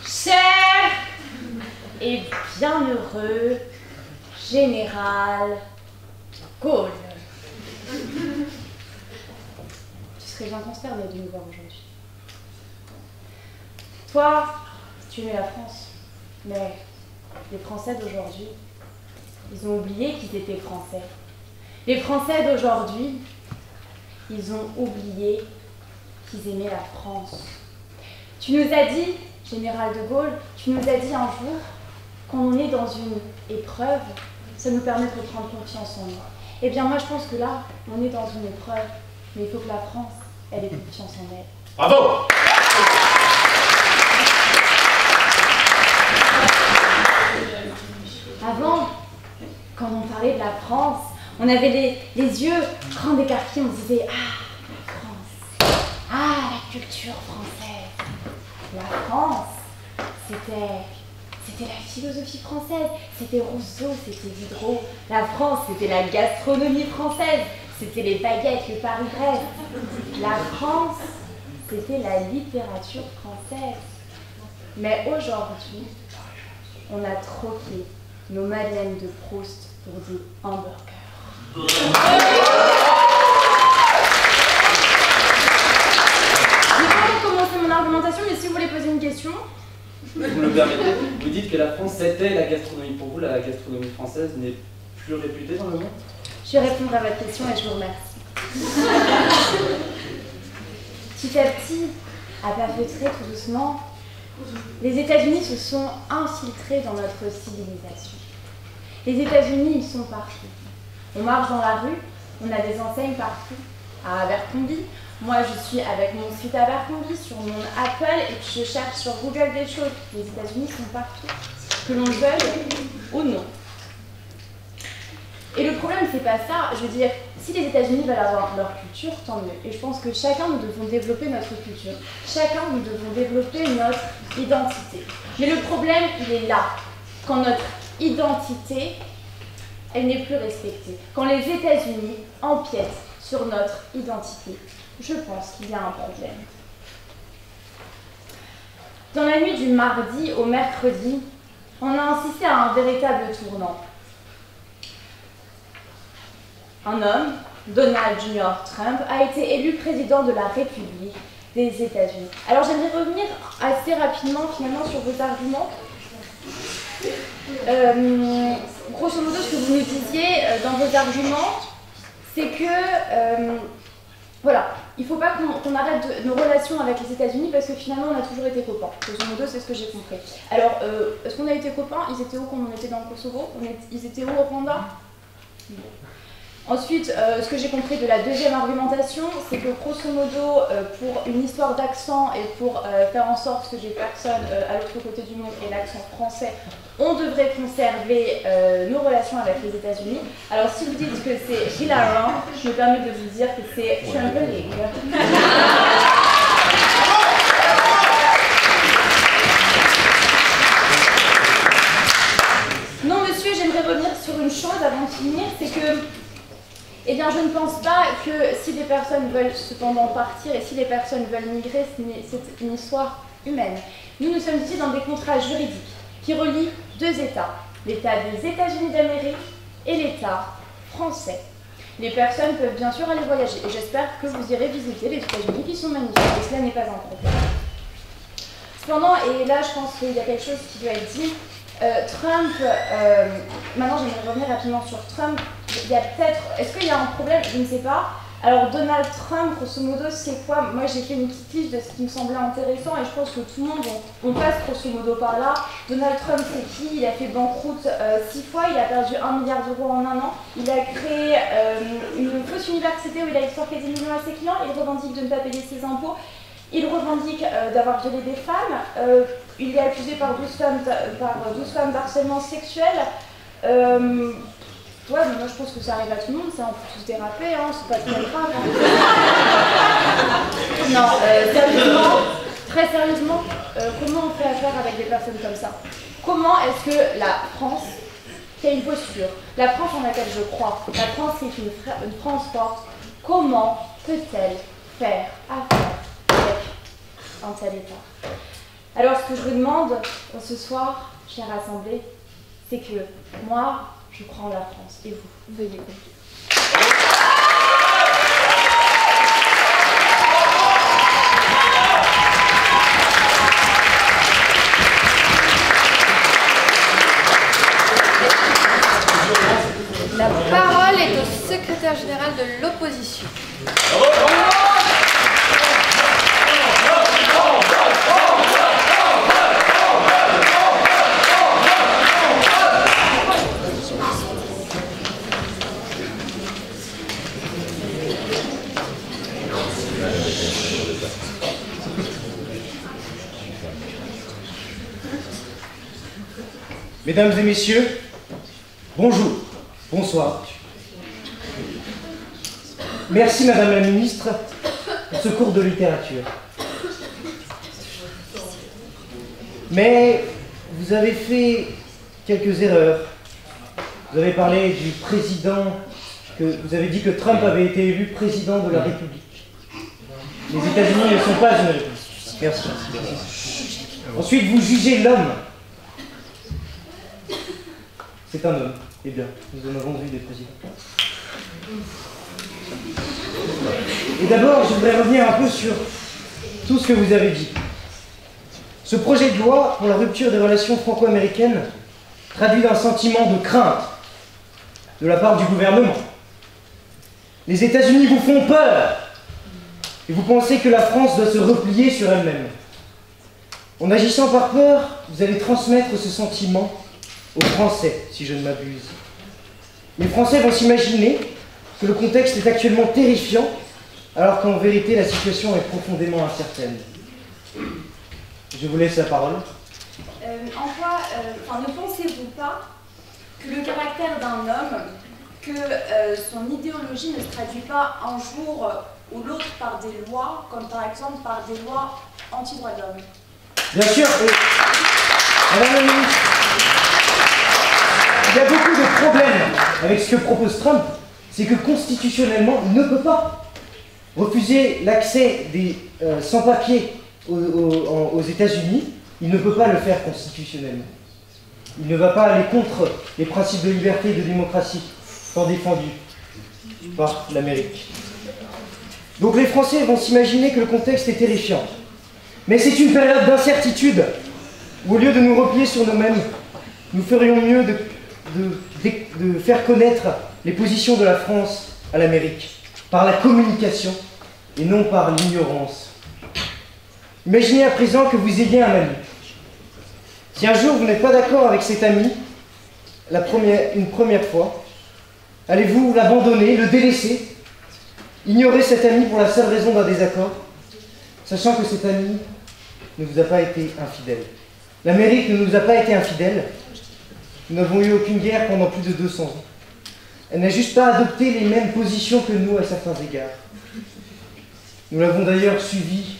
Cher et bienheureux général Gaulle. Tu serais bien consterné de nous voir aujourd'hui. Toi, tu aimais la France. Mais les Français d'aujourd'hui, ils ont oublié qu'ils étaient Français. Les Français d'aujourd'hui, ils ont oublié qu'ils aimaient la France. Tu nous as dit, Général de Gaulle, tu nous as dit un jour, quand on est dans une épreuve, ça nous permet de prendre confiance en nous. Eh bien moi je pense que là, on est dans une épreuve, mais il faut que la France, elle ait confiance en elle. Bravo! Avant, quand on parlait de la France, on avait les yeux grands écarquillés, on se disait « Ah, la France, ah, la culture française ». La France, c'était la philosophie française, c'était Rousseau, c'était Diderot. La France, c'était la gastronomie française, c'était les baguettes, le Paris-Brest. La France, c'était la littérature française. Mais aujourd'hui, on a troqué nos madeleines de Proust pour des hamburgers. Je vais pas commencer mon argumentation, mais si vous voulez poser une question. Vous me le permettez, vous dites que la France c'était la gastronomie. Pour vous, la gastronomie française n'est plus réputée dans le monde? Je vais répondre à votre question et je vous remercie. Petit à petit, à pas feutrer tout doucement, les États-Unis se sont infiltrés dans notre civilisation. Les États-Unis, ils sont partout. On marche dans la rue, on a des enseignes partout. À Abercrombie, moi je suis avec mon site Abercrombie sur mon Apple et puis je cherche sur Google des choses. Les États-Unis sont partout, que l'on le veuille ou non. Et le problème, c'est pas ça. Je veux dire, si les États-Unis veulent avoir leur culture, tant mieux. Et je pense que chacun, nous devons développer notre culture. Chacun, nous devons développer notre identité. Mais le problème, il est là. Quand notre identité, elle n'est plus respectée. Quand les États-Unis empiètent sur notre identité, je pense qu'il y a un problème. Dans la nuit du mardi au mercredi, on a assisté à un véritable tournant. Un homme, Donald J. Trump, a été élu président de la République des États-Unis. Alors j'aimerais revenir assez rapidement finalement sur vos arguments. Grosso modo, ce que vous nous disiez dans vos arguments, c'est que voilà, il ne faut pas qu'on arrête nos relations avec les États-Unis parce que finalement on a toujours été copains. Grosso modo, c'est ce que j'ai compris. Alors, est-ce qu'on a été copains? Ils étaient où quand on était dans le Kosovo? Ils étaient où au Rwanda? Ensuite, ce que j'ai compris de la deuxième argumentation, c'est que grosso modo, pour une histoire d'accent et pour faire en sorte que j'ai personne à l'autre côté du monde et l'accent français, on devrait conserver nos relations avec les États-Unis. Alors si vous dites que c'est hilarant, je me permets de vous dire que c'est trembling. Non monsieur, j'aimerais revenir sur une chose avant de finir, c'est que eh bien, je ne pense pas que si les personnes veulent cependant partir et si les personnes veulent migrer, c'est une histoire humaine. Nous sommes ici dans des contrats juridiques qui relient deux États, l'État des États-Unis d'Amérique et l'État français. Les personnes peuvent bien sûr aller voyager et j'espère que vous irez visiter les États-Unis qui sont magnifiques et cela n'est pas un problème. Cependant, et là je pense qu'il y a quelque chose qui doit être dit, Trump, maintenant j'aimerais revenir rapidement sur Trump. Il y a peut-être, est-ce qu'il y a un problème? Je ne sais pas. Alors Donald Trump, grosso modo, c'est quoi? Moi j'ai fait une petite liste de ce qui me semblait intéressant et je pense que tout le monde, on passe grosso modo par là. Donald Trump c'est qui? Il a fait banqueroute 6 fois, il a perdu 1 milliard d'euros en 1 an. Il a créé une fausse université où il a extorqué des millions à ses clients, il revendique de ne pas payer ses impôts. Il revendique d'avoir violé des femmes, il est accusé par 12 femmes d'harcèlement sexuel. Ouais, mais moi je pense que ça arrive à tout le monde, ça, on peut tous déraper, hein, c'est pas très grave. Hein. Non, sérieusement, très sérieusement, comment on fait affaire avec des personnes comme ça? Comment est-ce que la France, qui a une posture, la France en laquelle je crois, la France qui est une France forte, comment peut-elle faire affaire avec un tel État? Alors ce que je vous demande ce soir, chère Assemblée, c'est que moi, je crois en la France, et vous, veuillez compter. La parole est au secrétaire général de l'opposition. Mesdames et messieurs, bonjour, bonsoir. Merci Madame la Ministre pour ce cours de littérature. Mais vous avez fait quelques erreurs. Vous avez parlé du président, vous avez dit que Trump avait été élu président de la République. Les États-Unis ne sont pas une république. Merci. Ensuite, vous jugez l'homme. C'est un homme. Eh bien, nous en avons vu des présidents. Et d'abord, je voudrais revenir un peu sur tout ce que vous avez dit. Ce projet de loi pour la rupture des relations franco-américaines traduit un sentiment de crainte de la part du gouvernement. Les États-Unis vous font peur et vous pensez que la France doit se replier sur elle-même. En agissant par peur, vous allez transmettre ce sentiment aux Français, si je ne m'abuse. Les Français vont s'imaginer que le contexte est actuellement terrifiant, alors qu'en vérité, la situation est profondément incertaine. Je vous laisse la parole. Ne pensez-vous pas que le caractère d'un homme, que son idéologie ne se traduit pas un jour ou l'autre par des lois, comme par exemple par des lois anti-droits de l'homme? Bien sûr, Madame la Ministre, il y a beaucoup de problèmes avec ce que propose Trump, c'est que constitutionnellement, il ne peut pas refuser l'accès des sans-papiers aux États-Unis, il ne peut pas le faire constitutionnellement. Il ne va pas aller contre les principes de liberté et de démocratie tant défendus par l'Amérique. Donc les Français vont s'imaginer que le contexte est terrifiant. Mais c'est une période d'incertitude où, au lieu de nous replier sur nous-mêmes, nous ferions mieux de faire connaître les positions de la France à l'Amérique par la communication et non par l'ignorance. Imaginez à présent que vous ayez un ami. Si un jour vous n'êtes pas d'accord avec cet ami, une première fois, allez-vous l'abandonner, le délaisser, ignorer cet ami pour la seule raison d'un désaccord, sachant que cet ami ne vous a pas été infidèle? L'Amérique ne nous a pas été infidèle. Nous n'avons eu aucune guerre pendant plus de 200 ans. Elle n'a juste pas adopté les mêmes positions que nous à certains égards. Nous l'avons d'ailleurs suivi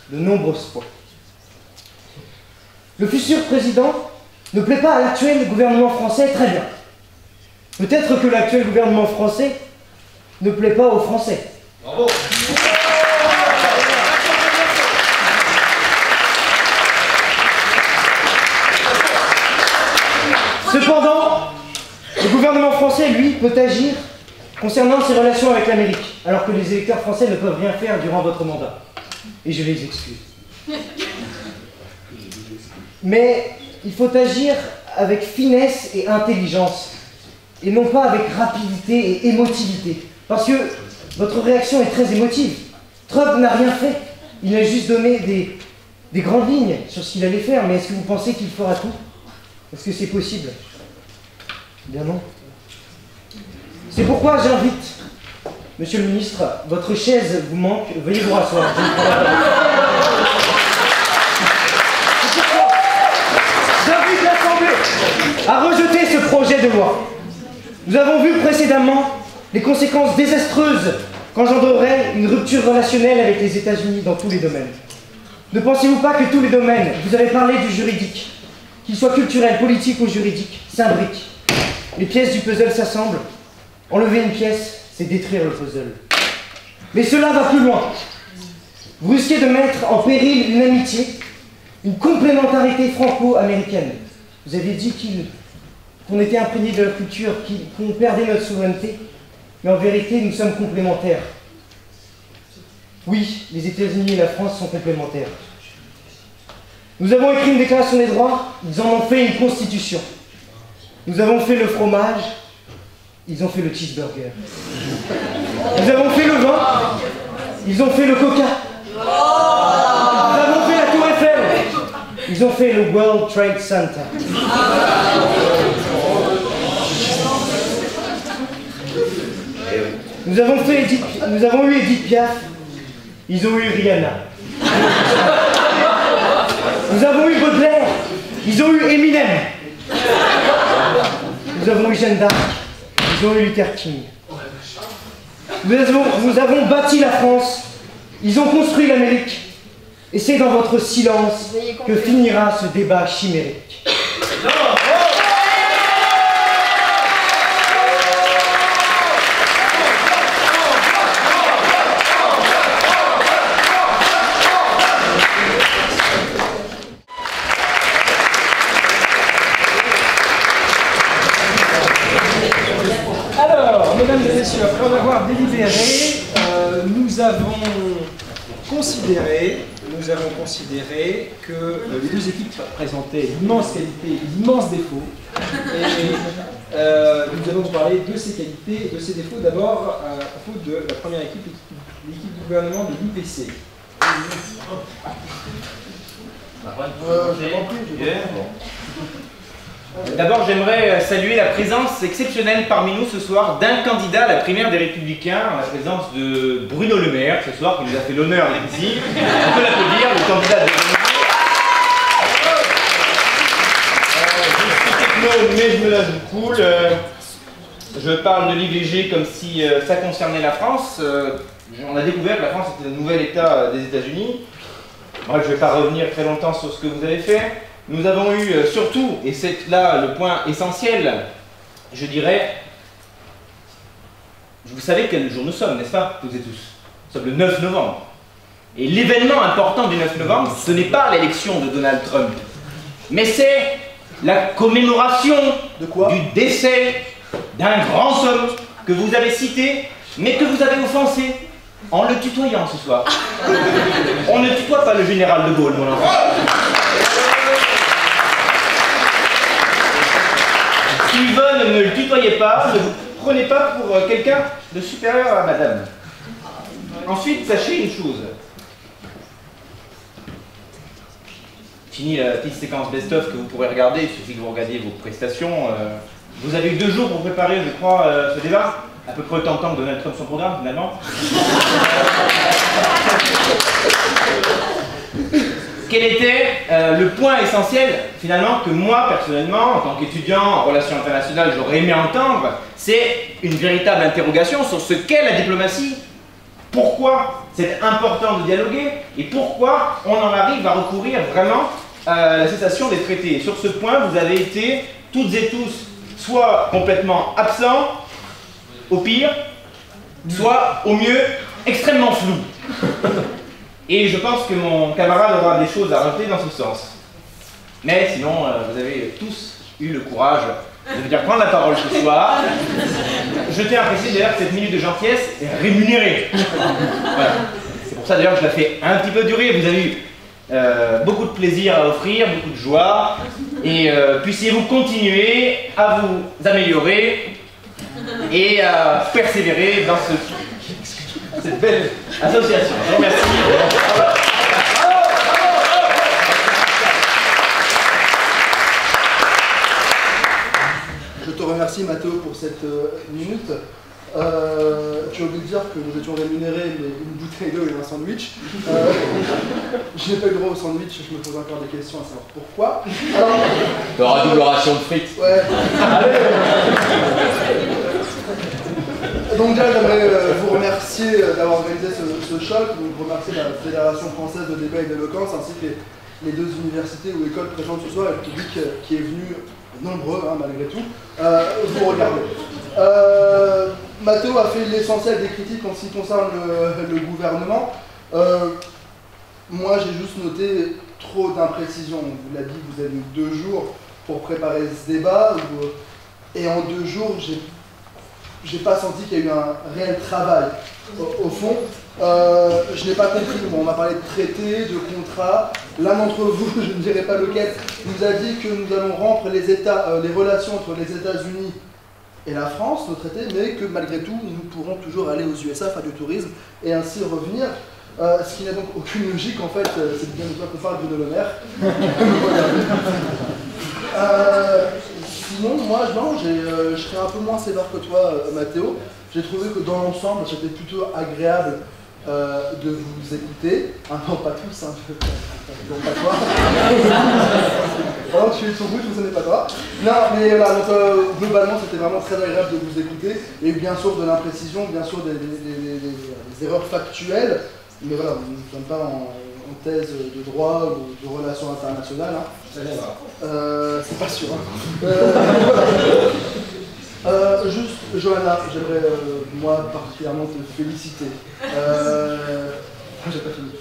de nombreuses fois. Le futur président ne plaît pas à l'actuel gouvernement français, très bien. Peut-être que l'actuel gouvernement français ne plaît pas aux Français. Bravo. Cependant, le gouvernement français, lui, peut agir concernant ses relations avec l'Amérique, alors que les électeurs français ne peuvent rien faire durant votre mandat. Et je les excuse. Mais il faut agir avec finesse et intelligence, et non pas avec rapidité et émotivité. Parce que votre réaction est très émotive. Trump n'a rien fait. Il a juste donné des grandes lignes sur ce qu'il allait faire, mais est-ce que vous pensez qu'il fera tout? Est-ce que c'est possible? Bien non. C'est pourquoi j'invite, Monsieur le Ministre, votre chaise vous manque, veuillez vous rasseoir. J'invite l'Assemblée à rejeter ce projet de loi. Nous avons vu précédemment les conséquences désastreuses qu'engendrerait une rupture relationnelle avec les États-Unis dans tous les domaines. Ne pensez-vous pas que tous les domaines, vous avez parlé du juridique, qu'il soit culturel, politique ou juridique, s'imbriquent. Les pièces du puzzle s'assemblent. Enlever une pièce, c'est détruire le puzzle. Mais cela va plus loin. Vous risquez de mettre en péril une amitié, une complémentarité franco-américaine. Vous aviez dit qu'on était imprégnés de la culture, qu'on perdait notre souveraineté, mais en vérité, nous sommes complémentaires. Oui, les États-Unis et la France sont complémentaires. Nous avons écrit une déclaration des droits, ils en ont fait une constitution. Nous avons fait le fromage, ils ont fait le cheeseburger. Nous avons fait le vin, ils ont fait le coca. Nous avons fait la tour Eiffel, ils ont fait le World Trade Center. Nous avons eu Edith Piaf, ils ont eu Rihanna. Nous avons eu Baudelaire, ils ont eu Eminem. Nous avons eu Jeanne d'Arc, ils ont eu Luther King. Nous avons bâti la France, ils ont construit l'Amérique. Et c'est dans votre silence que finira ce débat chimérique. Alors, mesdames et messieurs, après en avoir délibéré, nous avons considéré que les deux équipes présentaient d'immenses qualités et d'immenses défauts. Et nous allons vous parler de ces qualités et de ces défauts. D'abord, à propos de la première équipe, l'équipe du gouvernement de l'UPC. D'abord, j'aimerais saluer la présence exceptionnelle parmi nous ce soir d'un candidat à la primaire des Républicains, en la présence de Bruno Le Maire, ce soir, qui nous a fait l'honneur ici. On peut l'applaudir, le candidat de je suis techno, mais je me la joue cool. Je parle de l'IVG comme si ça concernait la France. On a découvert que la France était le nouvel État des États-Unis. Bref, je ne vais pas revenir très longtemps sur ce que vous avez fait. Nous avons eu surtout, et c'est là le point essentiel, je dirais, vous savez quel jour nous sommes, n'est-ce pas, toutes et tous? Nous sommes le 9 novembre. Et l'événement important du 9 novembre, ce n'est pas l'élection de Donald Trump, mais c'est la commémoration du décès d'un grand homme que vous avez cité, mais que vous avez offensé en le tutoyant ce soir. On ne tutoie pas le général de Gaulle, mon enfant. Si Yvonne ne le tutoyait pas, ne vous prenez pas pour quelqu'un de supérieur à madame. Ensuite, sachez une chose. Fini la petite séquence best-of que vous pourrez regarder, il suffit que vous regardiez vos prestations. Vous avez eu 2 jours pour préparer, je crois, ce débat. À peu près autant de temps que Donald Trump son programme, finalement. Quel était le point essentiel, finalement, que moi, personnellement, en tant qu'étudiant en relations internationales, j'aurais aimé entendre, c'est une véritable interrogation sur ce qu'est la diplomatie, pourquoi c'est important de dialoguer, et pourquoi on en arrive à recourir vraiment à la cessation des traités. Et sur ce point, vous avez été, toutes et tous, soit complètement absents, au pire, soit, au mieux, extrêmement flou. Et je pense que mon camarade aura des choses à rajouter dans ce sens. Mais sinon, vous avez tous eu le courage de venir prendre la parole ce soir. Je tiens à préciser d'ailleurs que cette minute de gentillesse est rémunérée. Voilà. C'est pour ça d'ailleurs que je la fais un petit peu durer. Vous avez eu beaucoup de plaisir à offrir, beaucoup de joie. Et puissiez-vous continuer à vous améliorer et à persévérer dans cette belle association. Je vous remercie. Je te remercie Mathéo pour cette minute. Tu as oublié de dire que nous étions rémunérés, mais une bouteille d'eau et un sandwich. Je n'ai pas eu le droit au sandwich, je me pose encore des questions à savoir pourquoi. Alors... Tu auras double ration de frites. Ouais. Donc déjà, j'aimerais vous remercier d'avoir organisé ce choc, donc remercier la Fédération française de débat et d'éloquence, ainsi que les 2 universités ou écoles présentes ce soir et le public qui est venu, nombreux hein, malgré tout, vous regarder. Mathéo a fait l'essentiel des critiques en ce qui concerne le gouvernement. Moi, j'ai juste noté trop d'imprécisions. On vous l'a dit, vous avez eu 2 jours pour préparer ce débat, et en 2 jours, j'ai pas senti qu'il y a eu un réel travail. Au fond, je n'ai pas compris. Bon, on m'a parlé de traités, de contrats. L'un d'entre vous, je ne dirai pas lequel, nous a dit que nous allons rompre les relations entre les États-Unis et la France, nos traités, mais que malgré tout, nous pourrons toujours aller aux USA faire du tourisme et ainsi revenir. Ce qui n'a donc aucune logique, en fait, c'est bien de toi qu'on parle de Le Maire. Sinon, moi, non, je serais un peu moins sévère que toi, Mathéo. J'ai trouvé que dans l'ensemble, c'était plutôt agréable de vous écouter. Ah non, pas tous, hein, non, pas toi. Alors, tu es sur route, ce n'est pas toi. Non, mais voilà, donc globalement, c'était vraiment très agréable de vous écouter. Et bien sûr, de l'imprécision, bien sûr, des erreurs factuelles. Mais voilà, nous ne sommes pas en thèse de droit ou de relations internationales. Hein. C'est pas sûr. Hein. Juste, Johanna, j'aimerais, moi, particulièrement te féliciter. J'ai pas fini.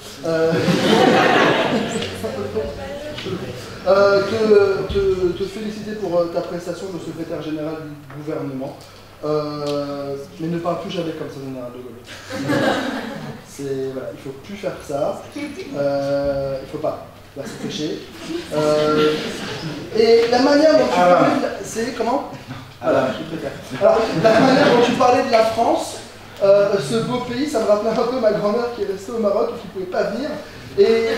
Te féliciter pour ta prestation de secrétaire général du gouvernement. Mais ne parle plus jamais comme ça, général de Gaulle. Voilà, il faut plus faire ça. Il faut pas. Là, c'est péché. Et la manière dont tu parlais, c'est comment? Voilà, je préfère. Alors, la manière dont tu parlais de la France, ce beau pays, ça me rappelait un peu ma grand-mère qui est restée au Maroc et qui ne pouvait pas venir. Et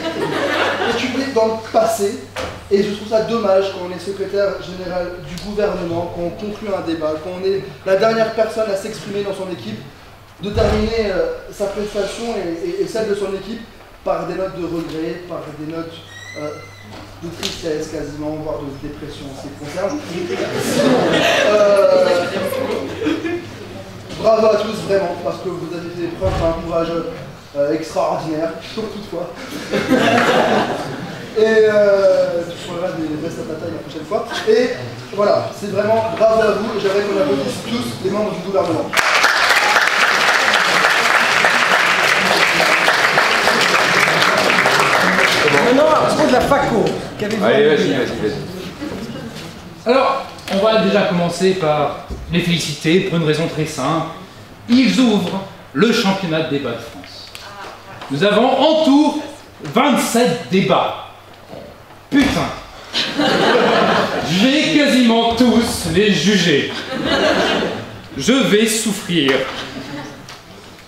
tu vis dans le passé. Et je trouve ça dommage quand on est secrétaire général du gouvernement, quand on conclut un débat, quand on est la dernière personne à s'exprimer dans son équipe, de terminer sa prestation et celle de son équipe par des notes de regret, par des notes de tristesse quasiment, voire de dépression en ce qui concerne. Bravo à tous vraiment, parce que vous avez fait preuve d'un courage extraordinaire, surtout toi. Et tu pourras des restes à ta taille la prochaine fois. Et voilà, c'est vraiment bravo à vous, et j'aimerais qu'on applaudisse tous les membres du gouvernement. Maintenant, à propos de la FACO, qu'avez-vous? Allez, vas-y. Alors, on va déjà commencer par les féliciter pour une raison très simple. Ils ouvrent le championnat de débat de France. Nous avons en tout 27 débats. Putain! Je vais quasiment tous les juger. Je vais souffrir.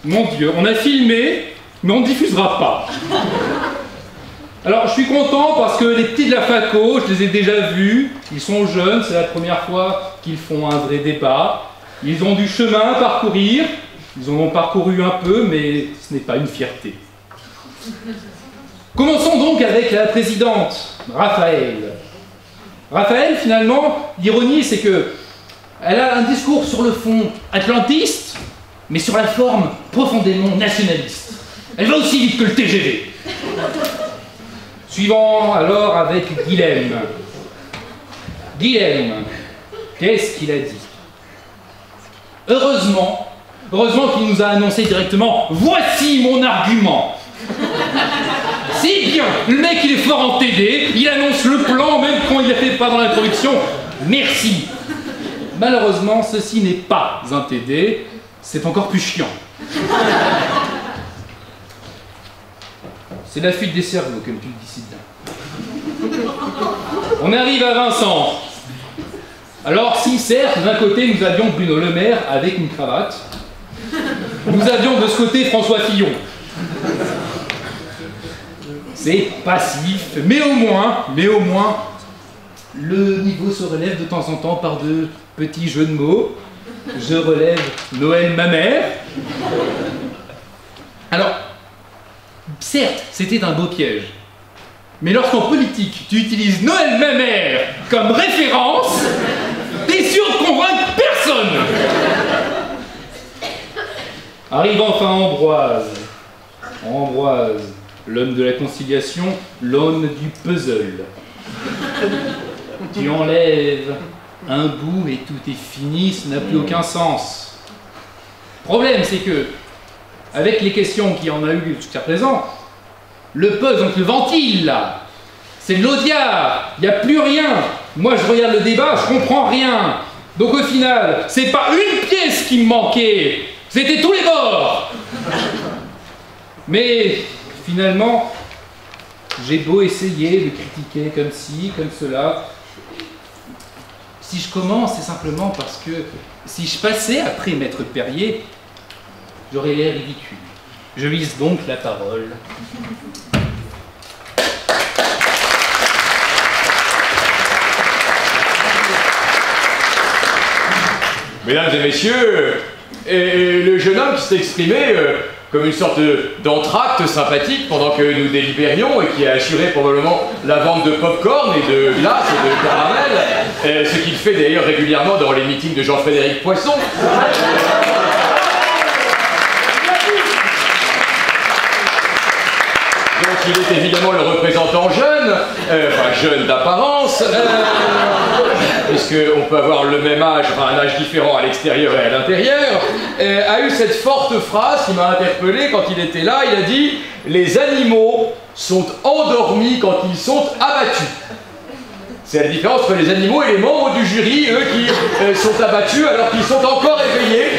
Mon Dieu, on a filmé, mais on ne diffusera pas. Alors, je suis content parce que les petits de la FACO, je les ai déjà vus. Ils sont jeunes, c'est la première fois qu'ils font un vrai débat. Ils ont du chemin à parcourir. Ils en ont parcouru un peu, mais ce n'est pas une fierté. Commençons donc avec la présidente, Raphaël. Raphaël, finalement, l'ironie, c'est que elle a un discours sur le fond atlantiste, mais sur la forme profondément nationaliste. Elle va aussi vite que le TGV. Suivant alors avec Guilhem. Guilhem, qu'est-ce qu'il a dit? Heureusement qu'il nous a annoncé directement « Voici mon argument !» Si bien, le mec il est fort en TD, il annonce le plan même quand il ne l'a fait pas dans l'introduction. Merci. Malheureusement, ceci n'est pas un TD, c'est encore plus chiant. C'est la fuite des cerveaux, comme tu le dis si bien. On arrive à Vincent. Alors, si certes, d'un côté, nous avions Bruno Le Maire avec une cravate, nous avions de ce côté François Fillon. C'est passif, mais au moins, le niveau se relève de temps en temps par de petits jeux de mots. Je relève Noël ma mère. Alors, certes, c'était un beau piège. Mais lorsqu'en politique, tu utilises Noël ma mère comme référence, t'es sûr de convaincre personne. Arrive enfin Ambroise. Ambroise, l'homme de la conciliation, l'homme du puzzle. Tu enlèves un bout et tout est fini, ça n'a plus aucun sens. Le problème, c'est que, avec les questions qu'il y en a eu jusqu'à présent, le puzzle, donc le ventile, là, c'est de l'audiard, il n'y a plus rien. Moi, je regarde le débat, je comprends rien. Donc au final, c'est pas une pièce qui me manquait, c'était tous les bords. Mais finalement, j'ai beau essayer de critiquer comme ci, comme cela, Si je commence, c'est simplement parce que si je passais après Maître Perrier, j'aurais l'air ridicule. Je lise donc la parole. Mesdames et messieurs, le jeune homme qui s'est exprimé comme une sorte d'entracte sympathique pendant que nous délibérions et qui a assuré probablement la vente de pop-corn et de glace et de caramel, ce qu'il fait d'ailleurs régulièrement dans les meetings de Jean-Frédéric Poisson. Donc il est évidemment le représentant jeune, enfin jeune d'apparence, puisqu'on peut avoir le même âge, enfin un âge différent à l'extérieur et à l'intérieur, a eu cette forte phrase qui m'a interpellé quand il était là. Il a dit « Les animaux sont endormis quand ils sont abattus ». C'est la différence entre les animaux et les membres du jury, eux qui sont abattus alors qu'ils sont encore éveillés.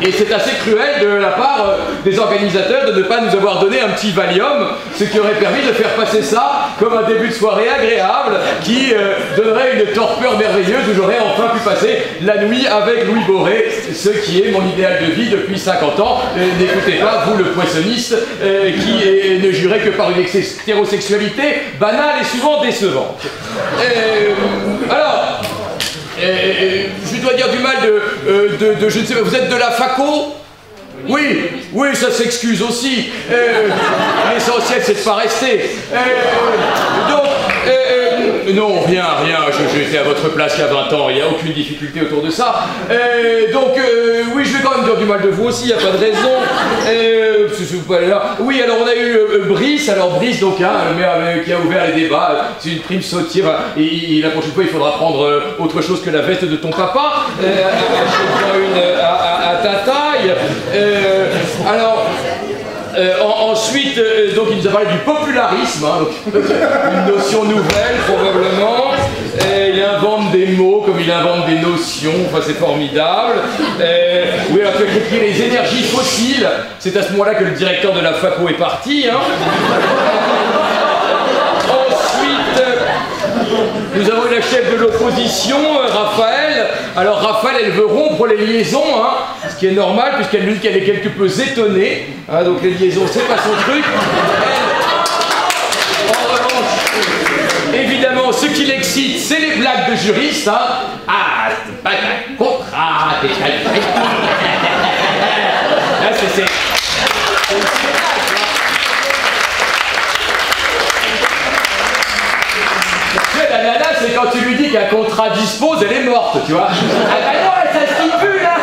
Et c'est assez cruel de la part des organisateurs de ne pas nous avoir donné un petit Valium, ce qui aurait permis de faire passer ça comme un début de soirée agréable qui donnerait une torpeur merveilleuse où j'aurais enfin pu passer la nuit avec Louis Boré, ce qui est mon idéal de vie depuis 50 ans. N'écoutez pas, vous le poissonniste, qui ne jurait que par une hétérosexualité banale et souvent décevante. Alors, je dois dire du mal de je ne sais pas, vous êtes de la faco? Oui, oui, ça s'excuse aussi. L'essentiel, c'est de pas rester. Non, rien, j'ai été à votre place il y a 20 ans, il n'y a aucune difficulté autour de ça. Oui, je vais quand même dire du mal de vous aussi, il n'y a pas de raison. Oui, alors on a eu Brice, donc, qui a ouvert les débats, c'est une prime sautière. La prochaine fois, il faudra prendre autre chose que la veste de ton papa, à ta taille. Ensuite, donc il nous a parlé du popularisme, hein, donc, une notion nouvelle probablement. Il invente des mots comme il invente des notions, enfin c'est formidable. Oui, alors tu as critiqué les énergies fossiles, c'est à ce moment-là que le directeur de la faco est parti. Hein. Ensuite, nous avons eu la chef de l'opposition, Raphaël. Alors Raphaël, elle veut rompre les liaisons, hein, ce qui est normal puisqu'elle nous dit qu'elle est quelque peu étonnée. Hein, donc les liaisons, c'est pas son truc. En revanche, évidemment, ce qui l'excite, c'est les blagues de juristes. Hein. Ah, c'est pas un contrat, c'est la nana, c'est quand tu lui dis qu'un contrat dispose, elle est morte, tu vois. Ah bah non, elle s'intitule là.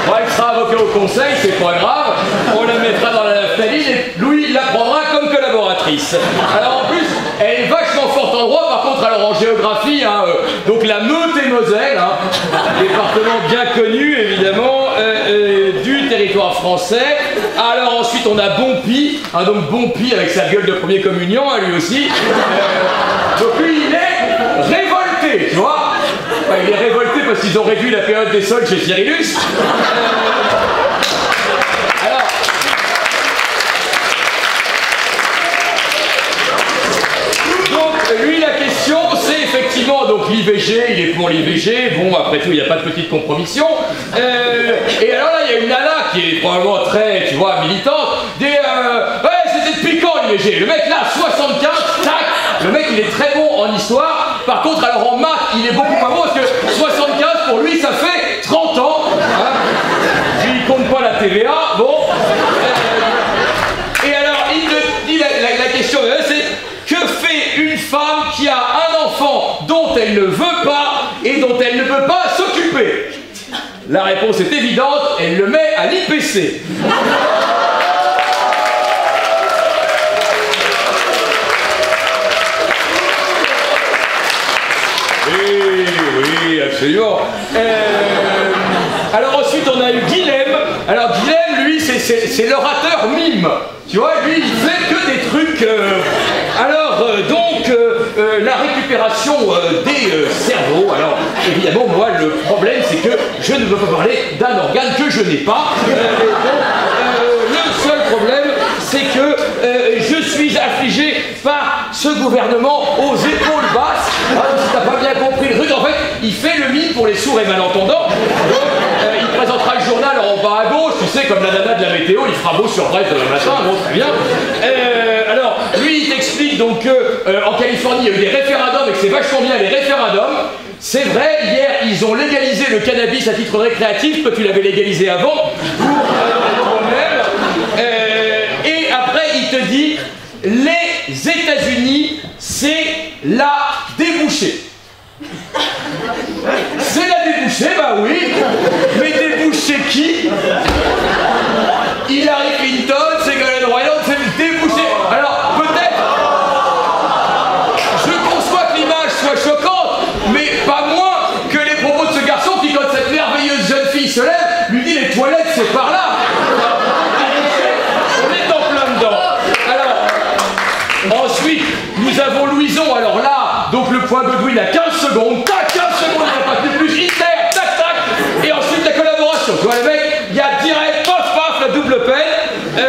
Bon, elle sera avocat au conseil, c'est pas grave. On la mettra dans la naphtaline et Louis la prendra comme collaboratrice. Alors en plus, elle est vachement forte en droit, par contre alors en géographie, hein, donc la Meurthe-et-Moselle, hein, département bien connu évidemment du territoire français. Alors ensuite on a Bonpi, hein, donc Bonpi avec sa gueule de premier communion, hein, lui aussi. Donc lui il est révolté, tu vois. Enfin, il est révolté parce qu'ils ont réduit la période des soldes chez Cyrillus. Lui, la question, c'est effectivement donc l'IVG, il est pour l'IVG, bon, après tout, il n'y a pas de petite compromission. Et alors là, il y a une nana qui est probablement très, tu vois, militante, dit ouais, c'était depuis quand l'IVG? Le mec là, 75, tac, le mec il est très bon en histoire, par contre, alors en maths, il est beaucoup pas bon parce que 75 pour lui, ça fait 30 ans. Hein. Je lui compte pas la TVA, bon. Et alors, il dit la question, c'est que fait une femme qui a un enfant dont elle ne veut pas et dont elle ne peut pas s'occuper? La réponse est évidente, elle le met à l'IPC. Oui, absolument. Alors ensuite on a eu Guilhem. Alors Guilhem, lui, c'est l'orateur mime. Tu vois, lui, il fait que des trucs... la récupération des cerveaux. Alors, évidemment, moi, le problème, c'est que je ne veux pas parler d'un organe que je n'ai pas. Le seul problème, c'est que je suis affligé par ce gouvernement aux épaules basses. Alors, si t'as pas bien compris le truc, pour les sourds et malentendants. Donc, il présentera le journal en bas à gauche, tu sais, comme la nana de la météo, il fera beau sur Brest demain matin, bon, très bien. Alors, lui, il t'explique donc qu'en Californie, il y a eu des référendums et que c'est vachement bien les référendums. C'est vrai, hier, ils ont légalisé le cannabis à titre récréatif, toi tu l'avais légalisé avant, pour toi-même. Et après, il te dit, les États-Unis, c'est la débouchée. C'est la débouchée, bah oui. Mais déboucher qui? Hillary Clinton, Ségolène Royal, c'est le débouché. Alors, peut-être, je conçois que l'image soit choquante, mais pas moins que les propos de ce garçon qui, quand cette merveilleuse jeune fille se lève, lui dit les toilettes, c'est par là. On est en plein dedans. Alors, ensuite, nous avons Louison. Alors là, donc le point Godwin à 15 secondes. Tac, 15 secondes, il n'y a pas plus. Iter, tac, tac. Et ensuite, la collaboration. Tu vois, le mec, il y a direct, paf, paf, la double peine.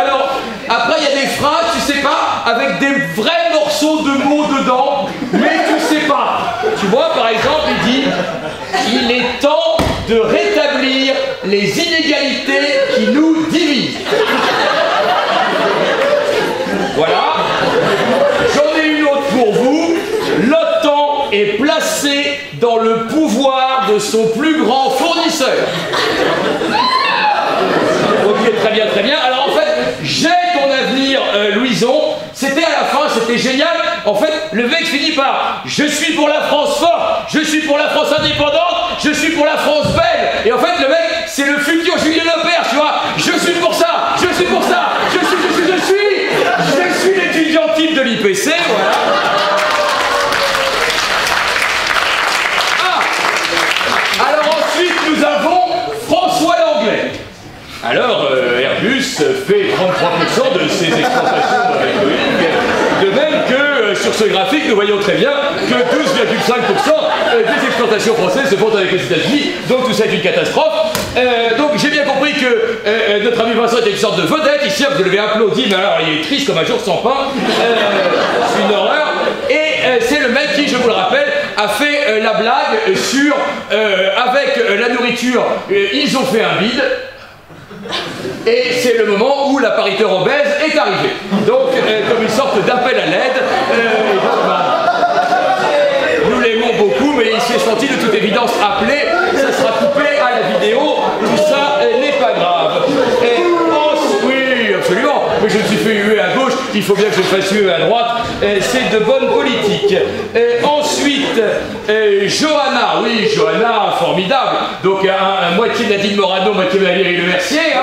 Alors, après, il y a des phrases, tu sais pas, avec des vrais morceaux de mots dedans, mais tu sais pas. Tu vois, par exemple, il dit « Il est temps de rétablir les inégalités qui nous divisent. » Voilà. J'en ai une autre pour vous. L'OTAN est placée dans le pouvoir de son plus grand fournisseur. Ok, très bien, très bien. Alors en fait, j'ai ton avenir, Louison. C'était à la fin, c'était génial. En fait, le mec finit par « Je suis pour la France forte, je suis pour la France indépendante, je suis pour la France belle. » Et en fait, le mec, c'est le futur Julien Lepers, tu vois. « Je suis pour ça, je suis pour ça, je suis l'étudiant type de l'IPC, voilà. » Ah. Alors ensuite, nous avons François Langlais. Alors, Airbus fait 33% de ses exportations avec Boeing, de même que sur ce graphique, nous voyons très bien que 12,5% des exportations françaises se font avec les États-Unis, donc tout ça est une catastrophe. Donc j'ai bien compris que notre ami Vincent était une sorte de vedette ici, vous l'avez applaudi, mais alors il est triste comme un jour sans pain, c'est une horreur. Et c'est le mec qui, je vous le rappelle, a fait la blague sur, avec la nourriture, ils ont fait un bide. Et c'est le moment où la pariteur obèse est arrivée. Donc, comme une sorte d'appel à l'aide, nous l'aimons beaucoup, mais il s'est senti de toute évidence appelé. Ça sera coupé à la vidéo. Tout ça n'est pas grave. Et oui, absolument. Mais je me suis fait huer à gauche. Il faut bien que je fasse huer à droite. C'est de bonne politique. Ensuite, Johanna. Oui, Johanna, formidable. Donc, moitié Nadine Morano, moitié Valérie Lemercier. Hein.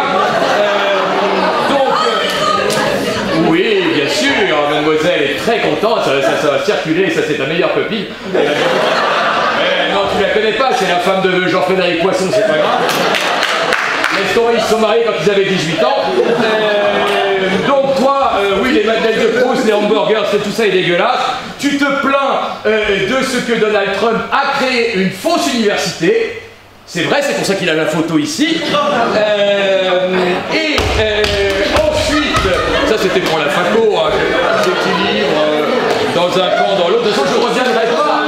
Oui, bien sûr, mademoiselle est très contente, ça va circuler, ça c'est ta meilleure copine. Non, tu la connais pas, c'est la femme de Jean-Frédéric Poisson, c'est pas grave. Laisse tomber, ils se sont mariés quand ils avaient 18 ans. Donc toi, oui, les madeleines de Proust, les hamburgers, tout ça est dégueulasse. Tu te plains de ce que Donald Trump a créé une fausse université. C'est vrai, c'est pour ça qu'il a la photo ici. Ensuite, ça c'était pour la faco, hein, j'équilibre dans un camp, dans l'autre. De toute façon, je ne reviendrai pas.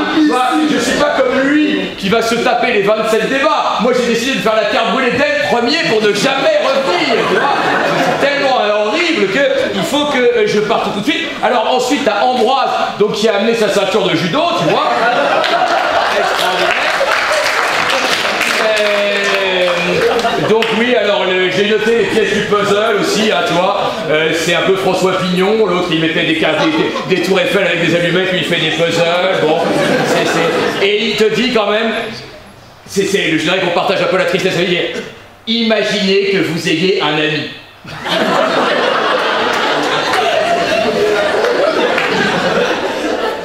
Je ne suis pas comme lui qui va se taper les 27 débats. Moi, j'ai décidé de faire la carte brûlée dès le premier pour ne jamais revenir. C'est tellement horrible qu'il faut que je parte tout de suite. Alors ensuite, tu as Ambroise, donc, qui a amené sa ceinture de judo, tu vois. Extraordinaire. Donc oui, alors j'ai noté les pièces du puzzle aussi, hein, tu vois. C'est un peu François Pignon, l'autre il mettait des tours Eiffel avec des allumettes, lui il fait des puzzles, bon. Et il te dit quand même, je dirais qu'on partage un peu la tristesse, il dit, imaginez que vous ayez un ami.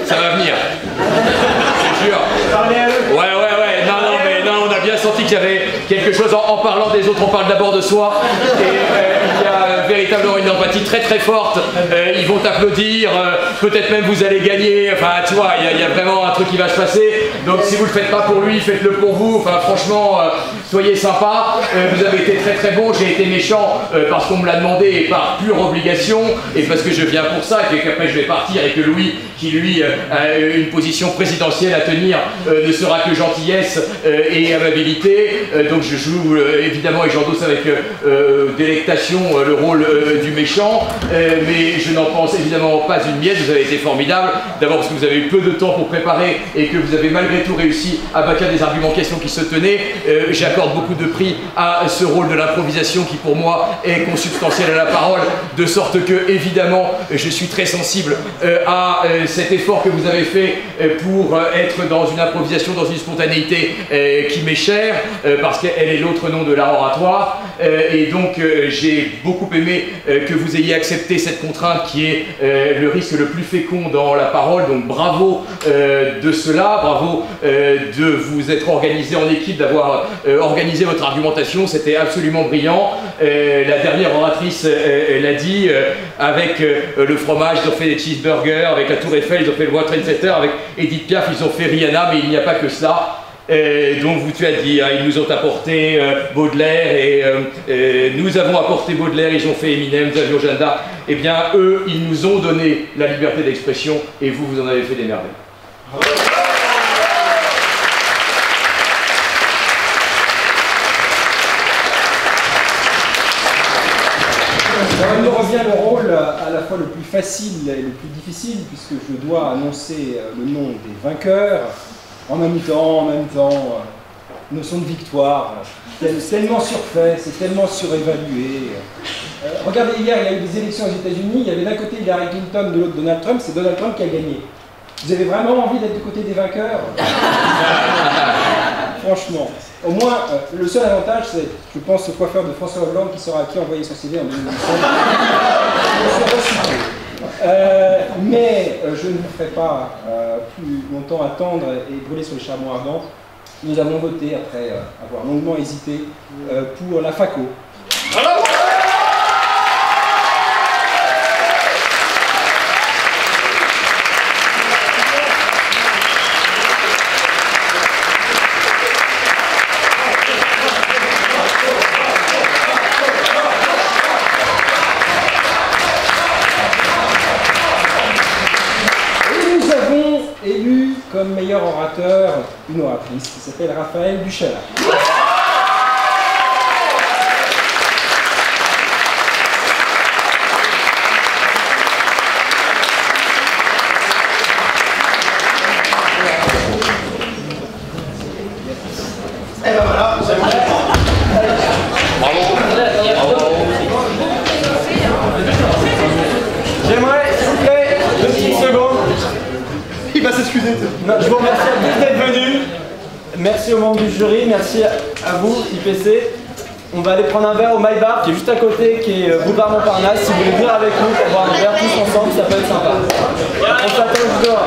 Ça va venir. Je jure. Ouais. Senti qu'il y avait quelque chose en parlant des autres, on parle d'abord de soi et il y a véritablement une empathie très très forte, ils vont t'applaudir, peut-être même vous allez gagner, enfin tu vois, il y a vraiment un truc qui va se passer, donc si vous le faites pas pour lui, faites-le pour vous, enfin franchement Soyez sympa, vous avez été très très bon, j'ai été méchant parce qu'on me l'a demandé et par pure obligation et parce que je viens pour ça et qu'après je vais partir et que Louis, qui lui a une position présidentielle à tenir, ne sera que gentillesse et amabilité. Donc je joue évidemment et j'endosse avec délectation le rôle du méchant, mais je n'en pense évidemment pas une miette. Vous avez été formidable, d'abord parce que vous avez eu peu de temps pour préparer et que vous avez malgré tout réussi à bâtir des argumentations qui se tenaient. J'accorde beaucoup de prix à ce rôle de l'improvisation qui pour moi est consubstantiel à la parole, de sorte que évidemment je suis très sensible à cet effort que vous avez fait pour être dans une improvisation, dans une spontanéité qui m'est chère, parce qu'elle est l'autre nom de l'art oratoire, et donc j'ai beaucoup aimé que vous ayez accepté cette contrainte qui est le risque le plus fécond dans la parole. Donc bravo de cela, bravo de vous être organisé en équipe, d'avoir organisé votre argumentation, c'était absolument brillant. La dernière oratrice l'a dit, avec le fromage, ils ont fait des cheeseburgers, avec la Tour Eiffel, ils ont fait le World Trade Center, avec Edith Piaf, ils ont fait Rihanna, mais il n'y a pas que cela. Donc tu as dit, hein, ils nous ont apporté Baudelaire et nous avons apporté Baudelaire, ils ont fait Eminem, nous avions Jeanne d'Arc. Eh bien eux, ils nous ont donné la liberté d'expression et vous, vous en avez fait des merveilles. Alors, il me revient le rôle à la fois le plus facile et le plus difficile, puisque je dois annoncer le nom des vainqueurs. En même temps, notion de victoire, c'est tellement surfait, c'est tellement surévalué. Regardez, hier, il y a eu des élections aux États-Unis, il y avait d'un côté Hillary Clinton, de l'autre Donald Trump, c'est Donald Trump qui a gagné. Vous avez vraiment envie d'être du côté des vainqueurs? Franchement. Au moins, le seul avantage, c'est, je pense, ce coiffeur de François Hollande qui saura à qui envoyer son CV en 2017. Mais je ne vous ferai pas plus longtemps attendre et brûler sur les charbons ardents. Nous avons voté, après avoir longuement hésité, pour la FACO. Comme meilleur orateur, une oratrice qui s'appelle Raphaël Duchel. Et ben voilà, J'aimerais, s'il vous plaît, 2 petites secondes. il va s'excuser. Je vous remercie à tous d'être venus. Merci aux membres du jury, merci à vous, IPC. On va aller prendre un verre au My Bar qui est juste à côté, qui est boulevard Montparnasse. Si vous voulez venir avec nous pour boire un verre tous ensemble, ça peut être sympa. On s'attend dehors.